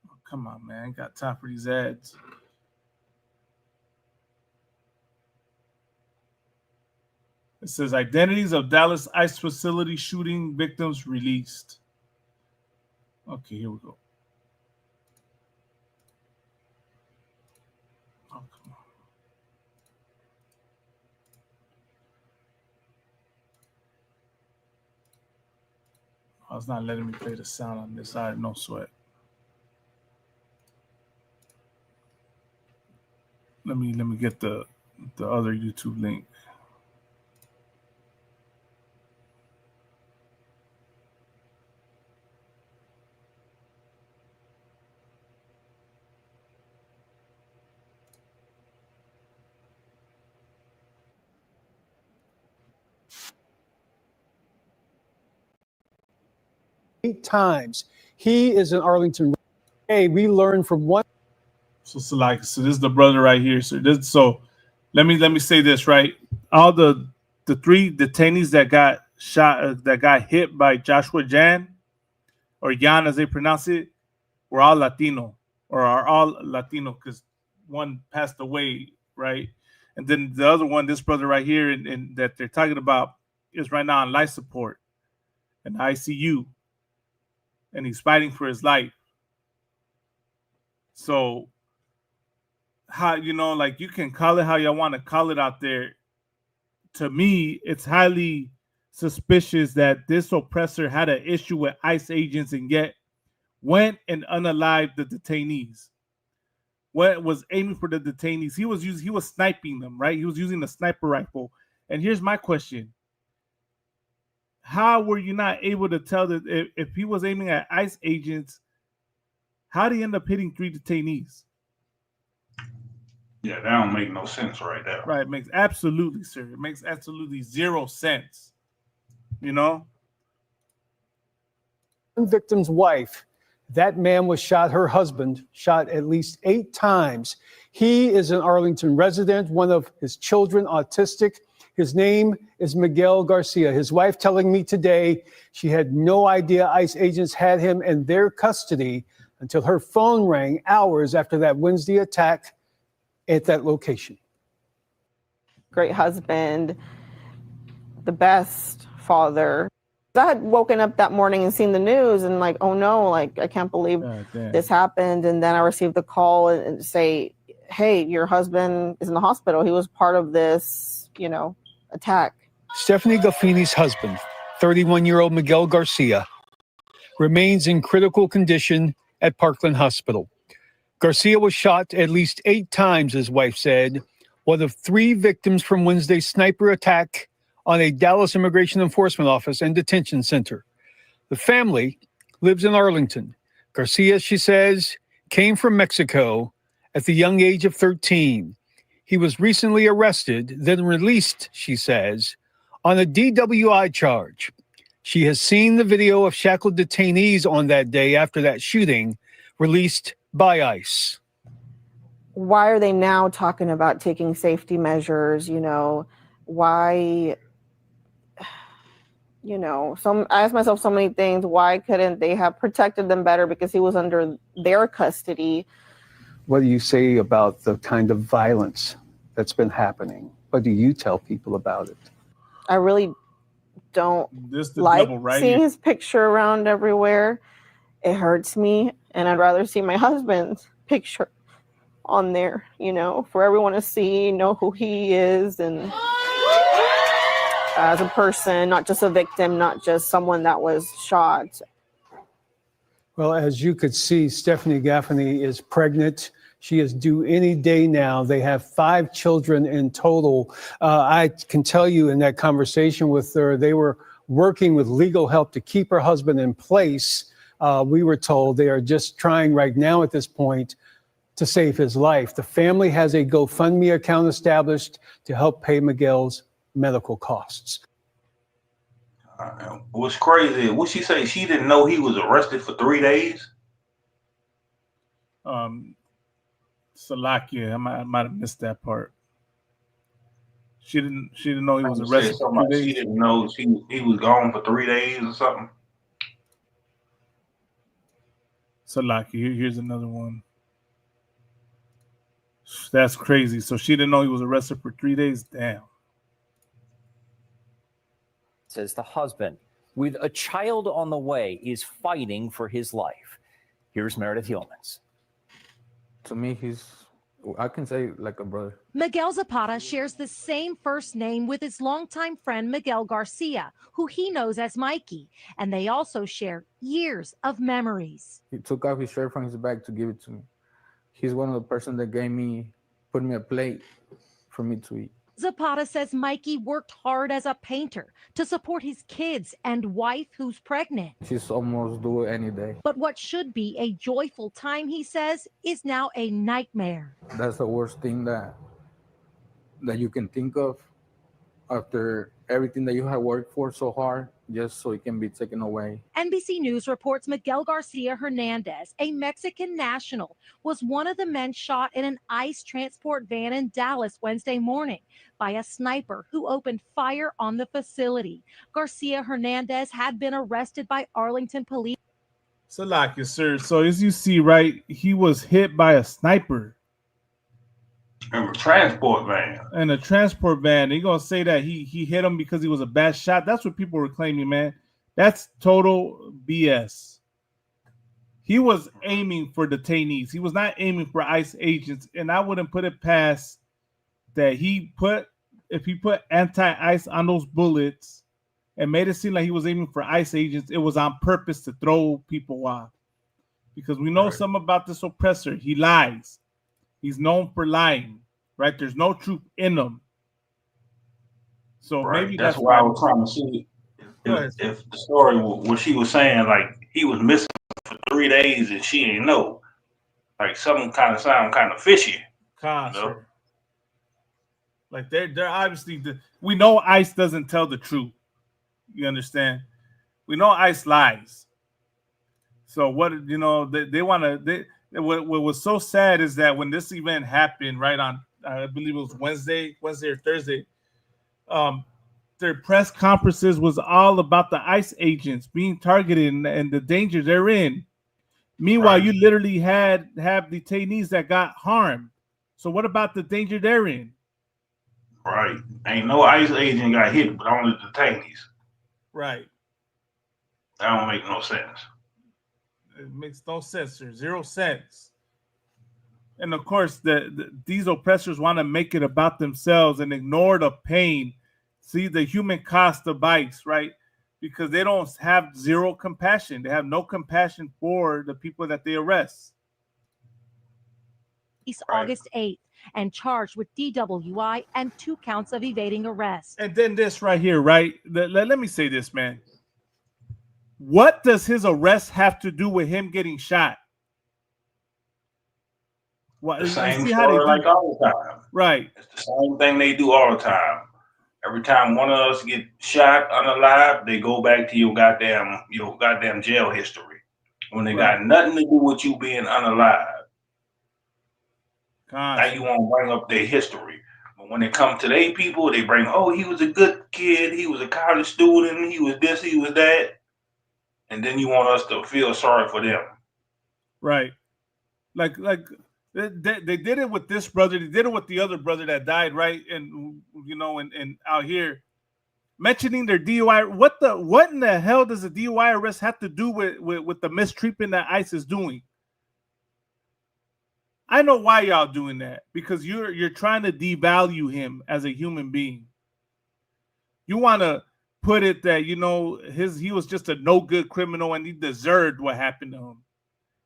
Oh, come on, man. I ain't got time for these ads. It says identities of Dallas ICE facility shooting victims released. Okay, here we go. Oh, come on. Oh, it's not letting me play the sound on this side. No sweat. Let me get the other YouTube link. Eight times. He is in Arlington. Hey, we learned from one. So this is the brother right here. So let me say this, right? All the three detainees that got shot, that got hit by Joshua Jan, or Jan as they pronounce it, were all Latino, or are all Latino, because one passed away, right? And then the other one, this brother right here, and that they're talking about, is right now on life support in ICU. And he's fighting for his life. So, how, you can call it how you want to call it out there. To me, it's highly suspicious that this oppressor had an issue with ICE agents and yet went and unalived the detainees. What was aiming for the detainees? He was sniping them, right? He was using a sniper rifle. And here's my question. How were you not able to tell that if he was aiming at ICE agents, how did he end up hitting 3 detainees? Yeah, that don't make no sense right there. Right, it makes absolutely, sir. It makes absolutely zero sense. One victim's wife, that man was shot, her husband, shot at least 8 times. He is an Arlington resident, one of his children, autistic. His name is Miguel Garcia. His wife telling me today she had no idea ICE agents had him in their custody until her phone rang hours after that Wednesday attack at that location. Great husband, the best father. I had woken up that morning and seen the news and like, oh no, like I can't believe this happened. And then I received the call and say, hey, your husband is in the hospital. He was part of this, attack. Stephanie Gaffini's husband, 31-year-old Miguel Garcia, remains in critical condition at Parkland Hospital. Garcia was shot at least 8 times, his wife said, one of 3 victims from Wednesday's sniper attack on a Dallas Immigration Enforcement Office and Detention Center. The family lives in Arlington. Garcia, she says, came from Mexico at the young age of 13. He was recently arrested, then released, she says, on a DWI charge. She has seen the video of shackled detainees on that day after that shooting, released by ICE. Why are they now talking about taking safety measures? Why, I ask myself so many things. Why couldn't they have protected them better because he was under their custody? What do you say about the kind of violence that's been happening? What do you tell people about it? I really don't This the like double right seeing here. his picture around everywhere. It hurts me, and I'd rather see my husband's picture on there, you know, for everyone to see, know who he is, and as a person, not just a victim, not just someone that was shot. Well, as you could see, Stephanie Gaffney is pregnant. She is due any day now. They have 5 children in total. I can tell you in that conversation with her, they were working with legal help to keep her husband in place. We were told they are just trying right now at this point to save his life. The family has a GoFundMe account established to help pay Miguel's medical costs. What's crazy, what she say? She didn't know he was arrested for 3 days? Salakia, I might have missed that part. She didn't know he was arrested for 3 days. She didn't know he was gone for 3 days or something. Salakia, here's another one. That's crazy. So she didn't know he was arrested for 3 days? Damn. Says the husband, with a child on the way, is fighting for his life. Here's Meredith Yeomans. To me, I can say like a brother. Miguel Zapata shares the same first name with his longtime friend Miguel Garcia, who he knows as Mikey, and they also share years of memories. He took off his shirt from his back to give it to me. He's one of the person that put me a plate for me to eat. Zapata says Mikey worked hard as a painter to support his kids and wife who's pregnant. She's almost due any day. But what should be a joyful time, he says, is now a nightmare. That's the worst thing that you can think of after everything that you have worked for so hard, just so it can be taken away. NBC News reports Miguel Garcia Hernandez, a Mexican national, was one of the men shot in an ICE transport van in Dallas Wednesday morning by a sniper who opened fire on the facility. Garcia Hernandez had been arrested by Arlington police. Salakia, sir. So as you see, right, he was hit by a sniper. In a transport van. In a transport van. They're going to say that he hit him because he was a bad shot. That's what people were claiming, man. That's total BS. He was aiming for detainees. He was not aiming for ICE agents. And I wouldn't put it past that if he put anti-ICE on those bullets and made it seem like he was aiming for ICE agents, it was on purpose to throw people off. Because we know something about this oppressor. He lies. He's known for lying, right? There's no truth in him. So maybe that's why I was trying to see if the story, what she was saying, like he was missing for 3 days and she ain't know. Like something kind of sound kind of fishy. You know? Like they're obviously, we know ICE doesn't tell the truth. You understand? We know ICE lies. So what, they want to, what was so sad is that when this event happened, right on, I believe it was Wednesday or Thursday, their press conferences was all about the ICE agents being targeted and the danger they're in. Meanwhile, you literally have detainees that got harmed. So what about the danger they're in? Right. Ain't no ICE agent got hit, but only detainees. Right. That don't make no sense. It makes no sense, sir. 0 cents. And of course, these oppressors want to make it about themselves and ignore the pain. See the human cost of ICE, right? Because they don't have zero compassion. They have no compassion for the people that they arrest. August 8th and charged with DWI and 2 counts of evading arrest. And then this right here, right? Let me say this, man. What does his arrest have to do with him getting shot? The same story like all the time. Right. It's the same thing they do all the time. Every time one of us get shot unalive, they go back to your goddamn jail history when they got nothing to do with you being unalive. Now you want to bring up their history. But when it comes to their people, they bring, oh, he was a good kid. He was a college student. He was this, he was that. And then you want us to feel sorry for them. Right. Like They did it with this brother. They did it with the other brother that died, right? And and out here, mentioning their DUI. What in the hell does a DUI arrest have to do with the mistreatment that ICE is doing? I know why y'all doing that, because you're trying to devalue him as a human being. You want to put it that he was just a no good criminal and he deserved what happened to him.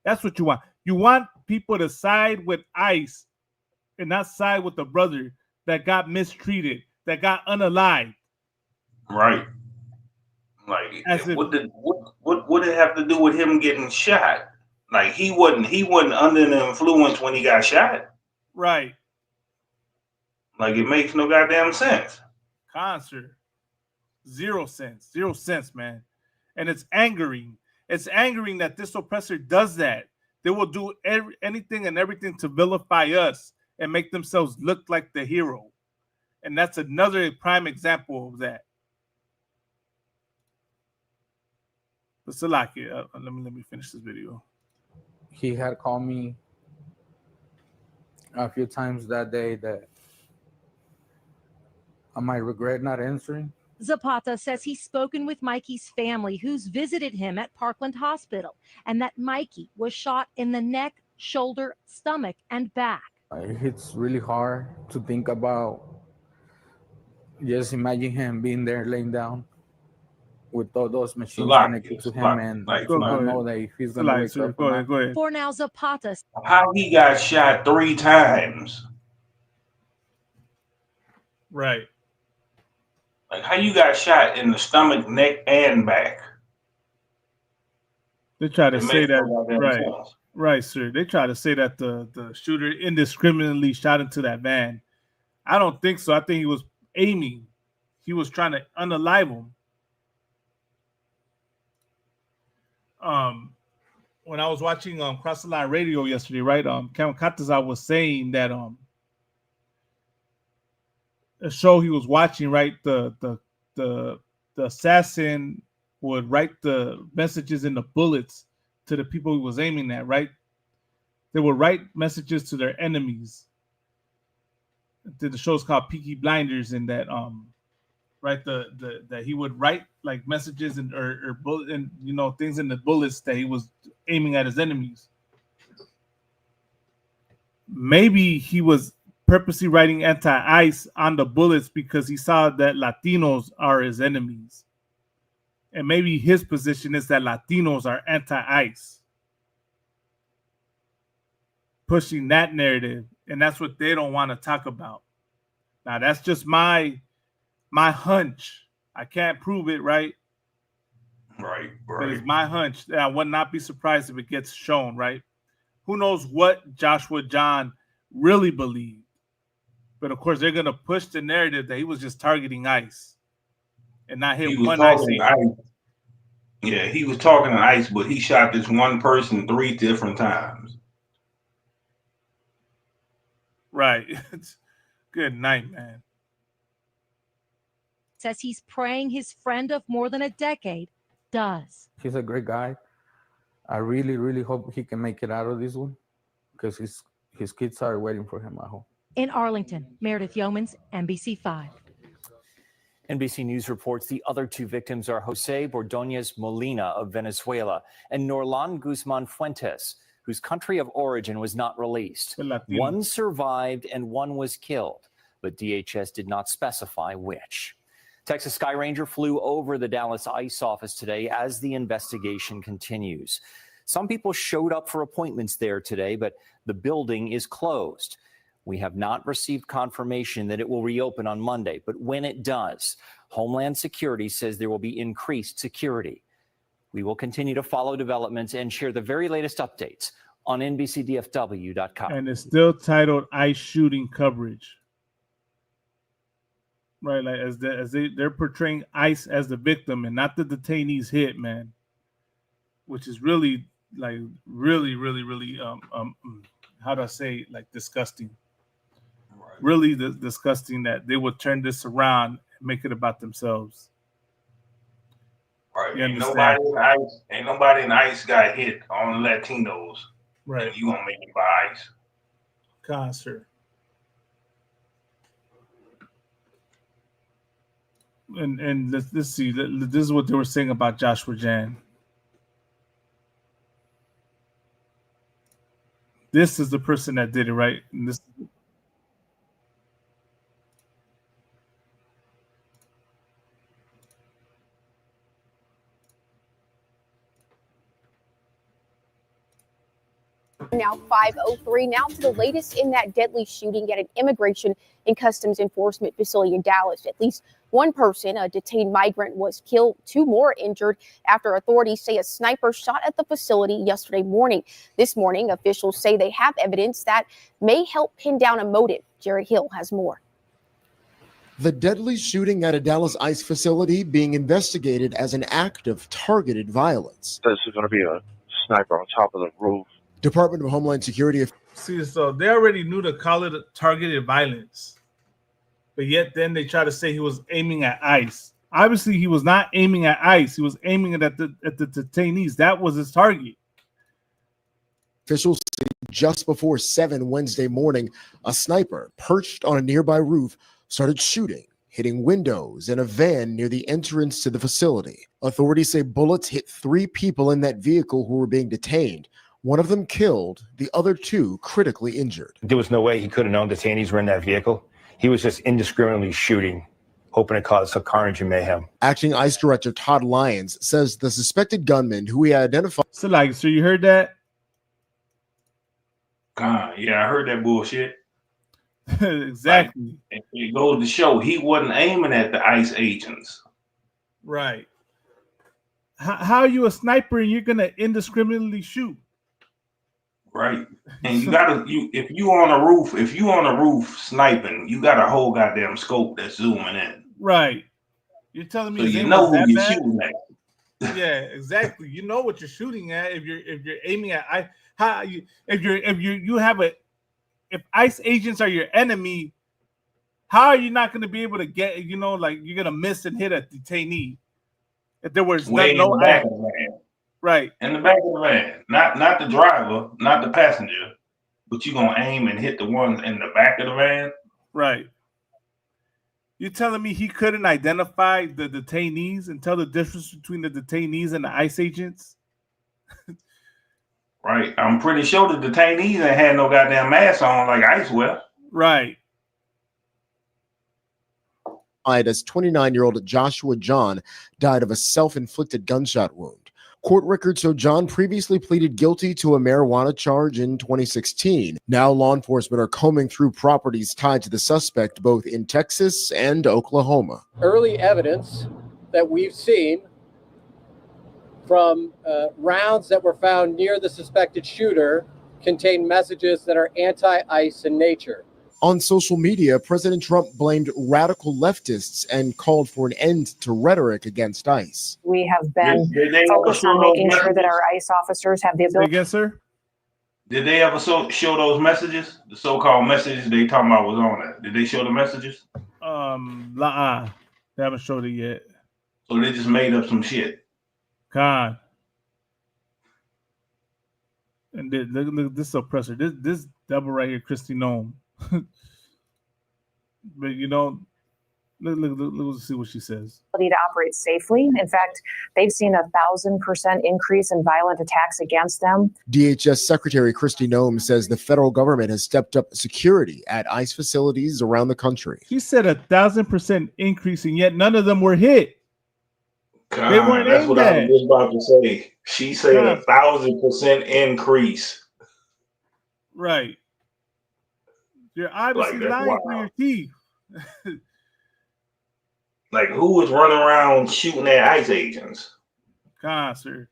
That's what you want. You want people to side with ICE and not side with the brother that got mistreated, that got unalived. Right. Like, what did it have to do with him getting shot? Like, he wasn't under the influence when he got shot. Right. Like, it makes no goddamn sense. Concert. 0 cents. 0 cents, man. And it's angering. It's angering that this oppressor does that. They will do anything and everything to vilify us and make themselves look like the hero. And that's another prime example of that. But Salaki, let me finish this video. He had called me a few times that day that I might regret not answering. Zapata says he's spoken with Mikey's family, who's visited him at Parkland Hospital, and that Mikey was shot in the neck, shoulder, stomach, and back. It's really hard to think about. Just imagine him being there laying down with all those machines connected to him, and I don't know that if he's going to wake up. Go ahead. For now, Zapata. How he got shot 3 times? Right. Like, how you got shot in the stomach, neck, and back? They try to say that, right, sir. They try to say that the shooter indiscriminately shot into that van. I don't think so. I think he was aiming. He was trying to unalive him. When I was watching Cross the Line Radio yesterday, right? Kevin Katazar was saying that a show he was watching, right? The assassin would write the messages in the bullets to the people he was aiming at, right? They would write messages to their enemies. The show's called Peaky Blinders, and that right, that he would write like messages or bullet and things in the bullets that he was aiming at his enemies. Maybe he was purposely writing anti-ICE on the bullets because he saw that Latinos are his enemies. And maybe his position is that Latinos are anti-ICE. Pushing that narrative. And that's what they don't want to talk about. Now, that's just my hunch. I can't prove it, right? Right. But it's my hunch. I would not be surprised if it gets shown, right? Who knows what Joshua John really believed. But of course, they're going to push the narrative that he was just targeting ICE and not hit one ICE. Yeah, he was talking to ICE, but he shot this one person 3 different times. Right. Good night, man. Says he's praying his friend of more than a decade does. He's a great guy. I really, really hope he can make it out of this one because his kids are waiting for him at home. In Arlington, Meredith Yeomans, NBC5. NBC News reports the other 2 victims are Jose Bordonez Molina of Venezuela and Norlan Guzman Fuentes, whose country of origin was not released. One survived and one was killed, but DHS did not specify which. Texas Sky Ranger flew over the Dallas ICE office today as the investigation continues. Some people showed up for appointments there today, but the building is closed. We have not received confirmation that it will reopen on Monday, but when it does, Homeland Security says there will be increased security. We will continue to follow developments and share the very latest updates on NBCDFW.com. And it's still titled ICE shooting coverage. Right, like they're portraying ICE as the victim and not the detainees hit, man. Which is really, really how do I say, disgusting. Really disgusting that they would turn this around and make it about themselves. Right. Ain't nobody in ICE got hit on Latinos. Right. You gonna make it by ICE. Concert. And let's see. This is what they were saying about Joshua Jan. This is the person that did it, right? And this. Now 5:03. Now to the latest in that deadly shooting at an immigration and customs enforcement facility in Dallas. At least one person, a detained migrant, was killed. 2 more injured after authorities say a sniper shot at the facility yesterday morning. This morning, officials say they have evidence that may help pin down a motive. Jared Hill has more. The deadly shooting at a Dallas ICE facility being investigated as an act of targeted violence. This is going to be a sniper on top of the roof. Department of Homeland Security. See, so they already knew to call it targeted violence, but yet then they try to say he was aiming at ICE. Obviously, he was not aiming at ICE. He was aiming at the detainees. That was his target. Officials say just before 7 Wednesday morning, a sniper perched on a nearby roof started shooting, hitting windows in a van near the entrance to the facility. Authorities say bullets hit 3 people in that vehicle who were being detained. One of them killed, the other 2 critically injured. There was no way he could have known detainees were in that vehicle. He was just indiscriminately shooting, hoping to cause some carnage and mayhem. Acting ICE Director Todd Lyons says the suspected gunman, who he identified. So you heard that? Yeah, I heard that bullshit. Exactly. Like, it goes to show he wasn't aiming at the ICE agents. Right. How are you a sniper and you're gonna indiscriminately shoot? Right. And you gotta if you on a roof sniping, you got a whole goddamn scope that's zooming in. Right. You're telling me So you know who you're bad? shooting at. Yeah, exactly. You know what you're shooting at. If you're aiming at if ICE agents are your enemy, how are you not going to be able to get, like you're going to miss and hit a detainee? If there was no back of the van. Right. In the back of the van. Not the driver, not the passenger, but you're gonna aim and hit the ones in the back of the van. Right. You're telling me he couldn't identify the detainees and tell the difference between the detainees and the ICE agents? Right. I'm pretty sure the detainees ain't had no goddamn mask on like ICE wear. Right. As 29-year-old Joshua John died of a self-inflicted gunshot wound. Court records show John previously pleaded guilty to a marijuana charge in 2016. Now law enforcement are combing through properties tied to the suspect both in Texas and Oklahoma. Early evidence that we've seen from rounds that were found near the suspected shooter contain messages that are anti-ICE in nature. On social media, President Trump blamed radical leftists and called for an end to rhetoric against ICE. We have been focused on making sure that our ICE officers have the ability. Yes, sir. Did they ever show those messages? The so-called messages they talking about was on that. Did they show the messages? They haven't showed it yet. So they just made up some shit. God. And look this oppressor. This devil right here, Kristi Noem. But let's see what she says. To operate safely. In fact, they've seen 1,000% increase in violent attacks against them. DHS Secretary Kristi Noem says the federal government has stepped up security at ICE facilities around the country. She said 1,000% increase, and yet none of them were hit. God, they weren't. That's what I was just about to say. She said 1,000% increase. Right. You're obviously lying through your teeth. Like, who was running around shooting at ICE agents? God, sir.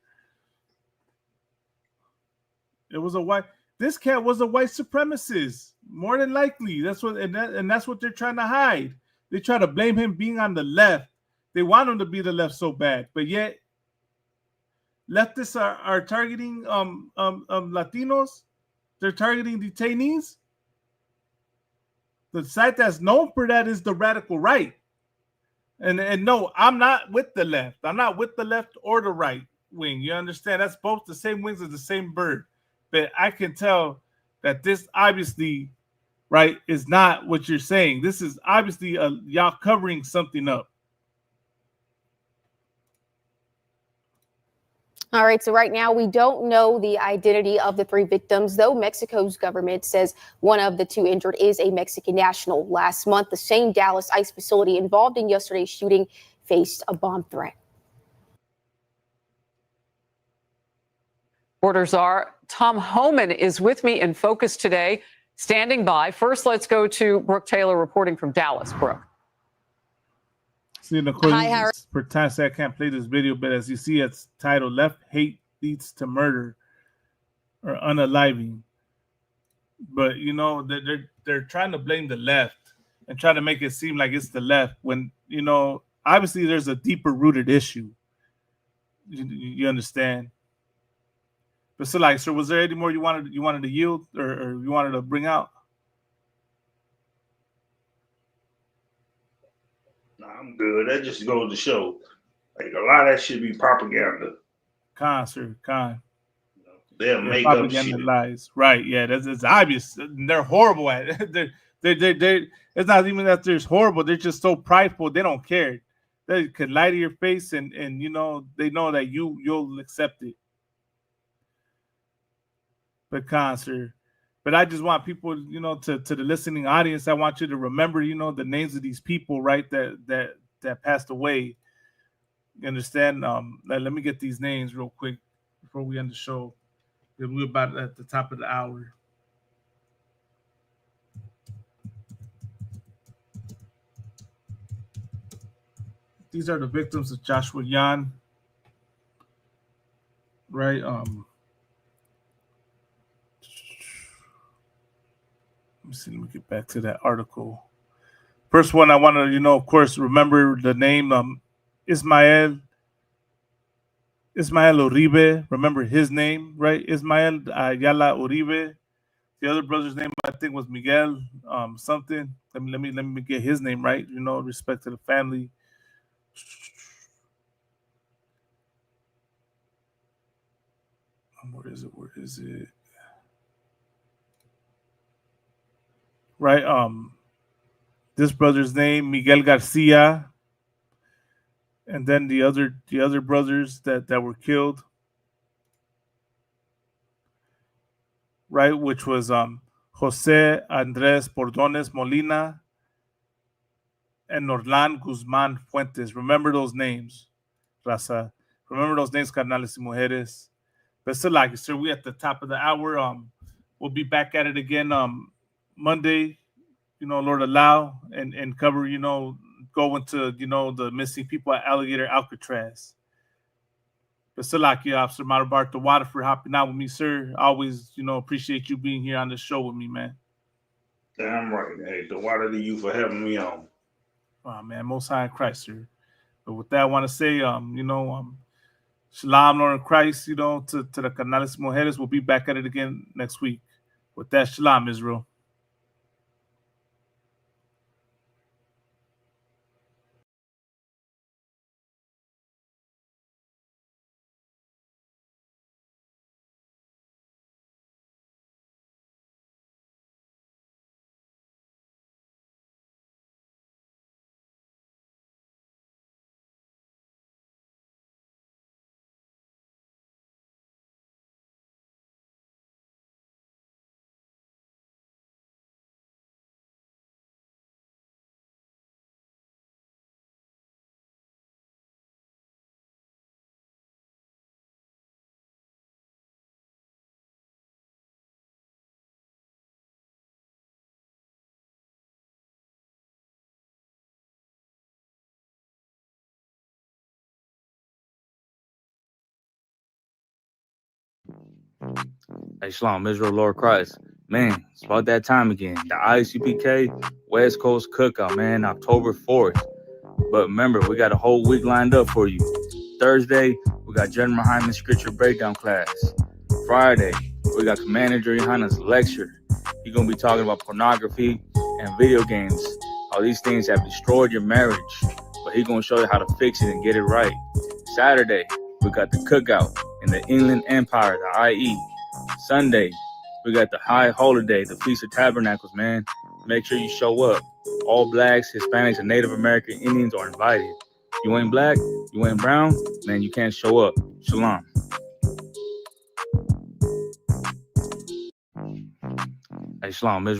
It was this cat was a white supremacist, more than likely. That's what, and that's what they're trying to hide. They try to blame him being on the left. They want him to be the left so bad, but yet leftists are targeting Latinos. They're targeting detainees. The side that's known for that is the radical right. And no, I'm not with the left. I'm not with the left or the right wing. You understand? That's both the same wings of the same bird. But I can tell that this obviously right, is not what you're saying. This is obviously y'all covering something up. All right, so right now we don't know the identity of the 3 victims, though Mexico's government says one of the 2 injured is a Mexican national. Last month, the same Dallas ICE facility involved in yesterday's shooting faced a bomb threat. Reporters are Tom Homan is with me in focus today, standing by. First, let's go to Brooke Taylor reporting from Dallas. Brooke. See, for time I can't play this video, but as you see, it's titled "Left Hate Leads to Murder" or "Unaliving." But you know, they're trying to blame the left and try to make it seem like it's the left when, you know, obviously there's a deeper rooted issue. You understand? But so, like, sir, was there any more you wanted to yield or you wanted to bring out? I'm good. That just goes to show, like, a lot of that should be propaganda. Sir. They'll make up shit. Lies. Right? Yeah, it's obvious. They're horrible at it. They're it's not even that they're horrible. They're just so prideful. They don't care. They could lie to your face, and you know they know that you'll accept it. But sir. But I just want people, you know, to the listening audience, I want you to remember, you know, the names of these people, right, that passed away. You understand? Let me get these names real quick before we end the show. We're about at the top of the hour. These are the victims of Joshua Yan, right? Let me get back to that article. First one, I want to, you know, of course, remember the name Ismael Uribe. Remember his name, right? Ismael Ayala Uribe. The other brother's name, I think, was Miguel something. Let me get his name right. You know, respect to the family. Where is it? Right, this brother's name, Miguel Garcia, and then the other brothers that were killed, right, which was Jose Andres Pordones Molina and Norlan Guzman Fuentes. Remember those names, Raza. Remember those names, carnales y mujeres. But still, like, sir, we at the top of the hour. We'll be back at it again Monday, you know, Lord allow, and cover, you know, go into, you know, the missing people at Alligator Alcatraz. But still, like, you, Officer Marabarta Water, for hopping out with me, sir. Always, you know, appreciate you being here on the show with me, man. Damn right. Hey, the water to you for having me on. Oh, man, most high in Christ, sir. But with that, I want to say, you know, Shalom, Lord in Christ, you know, to the Canales Mujeres. We'll be back at it again next week. With that, Shalom, Israel. Hey, Shalom, Israel, Lord Christ. Man, it's about that time again. The ICPK West Coast Cookout, man, October 4th. But remember, we got a whole week lined up for you. Thursday, we got General Hyman's Scripture Breakdown class. Friday, we got Commander Johanna's lecture. He's going to be talking about pornography and video games, how these things have destroyed your marriage. But he's going to show you how to fix it and get it right. Saturday, we got the Cookout in the Inland Empire, the IE. Sunday, we got the High Holiday, the Feast of Tabernacles, man. make sure you show up. All blacks, Hispanics, and Native American Indians are invited. You ain't black, you ain't brown, man, you can't show up. Shalom. Hey, Shalom.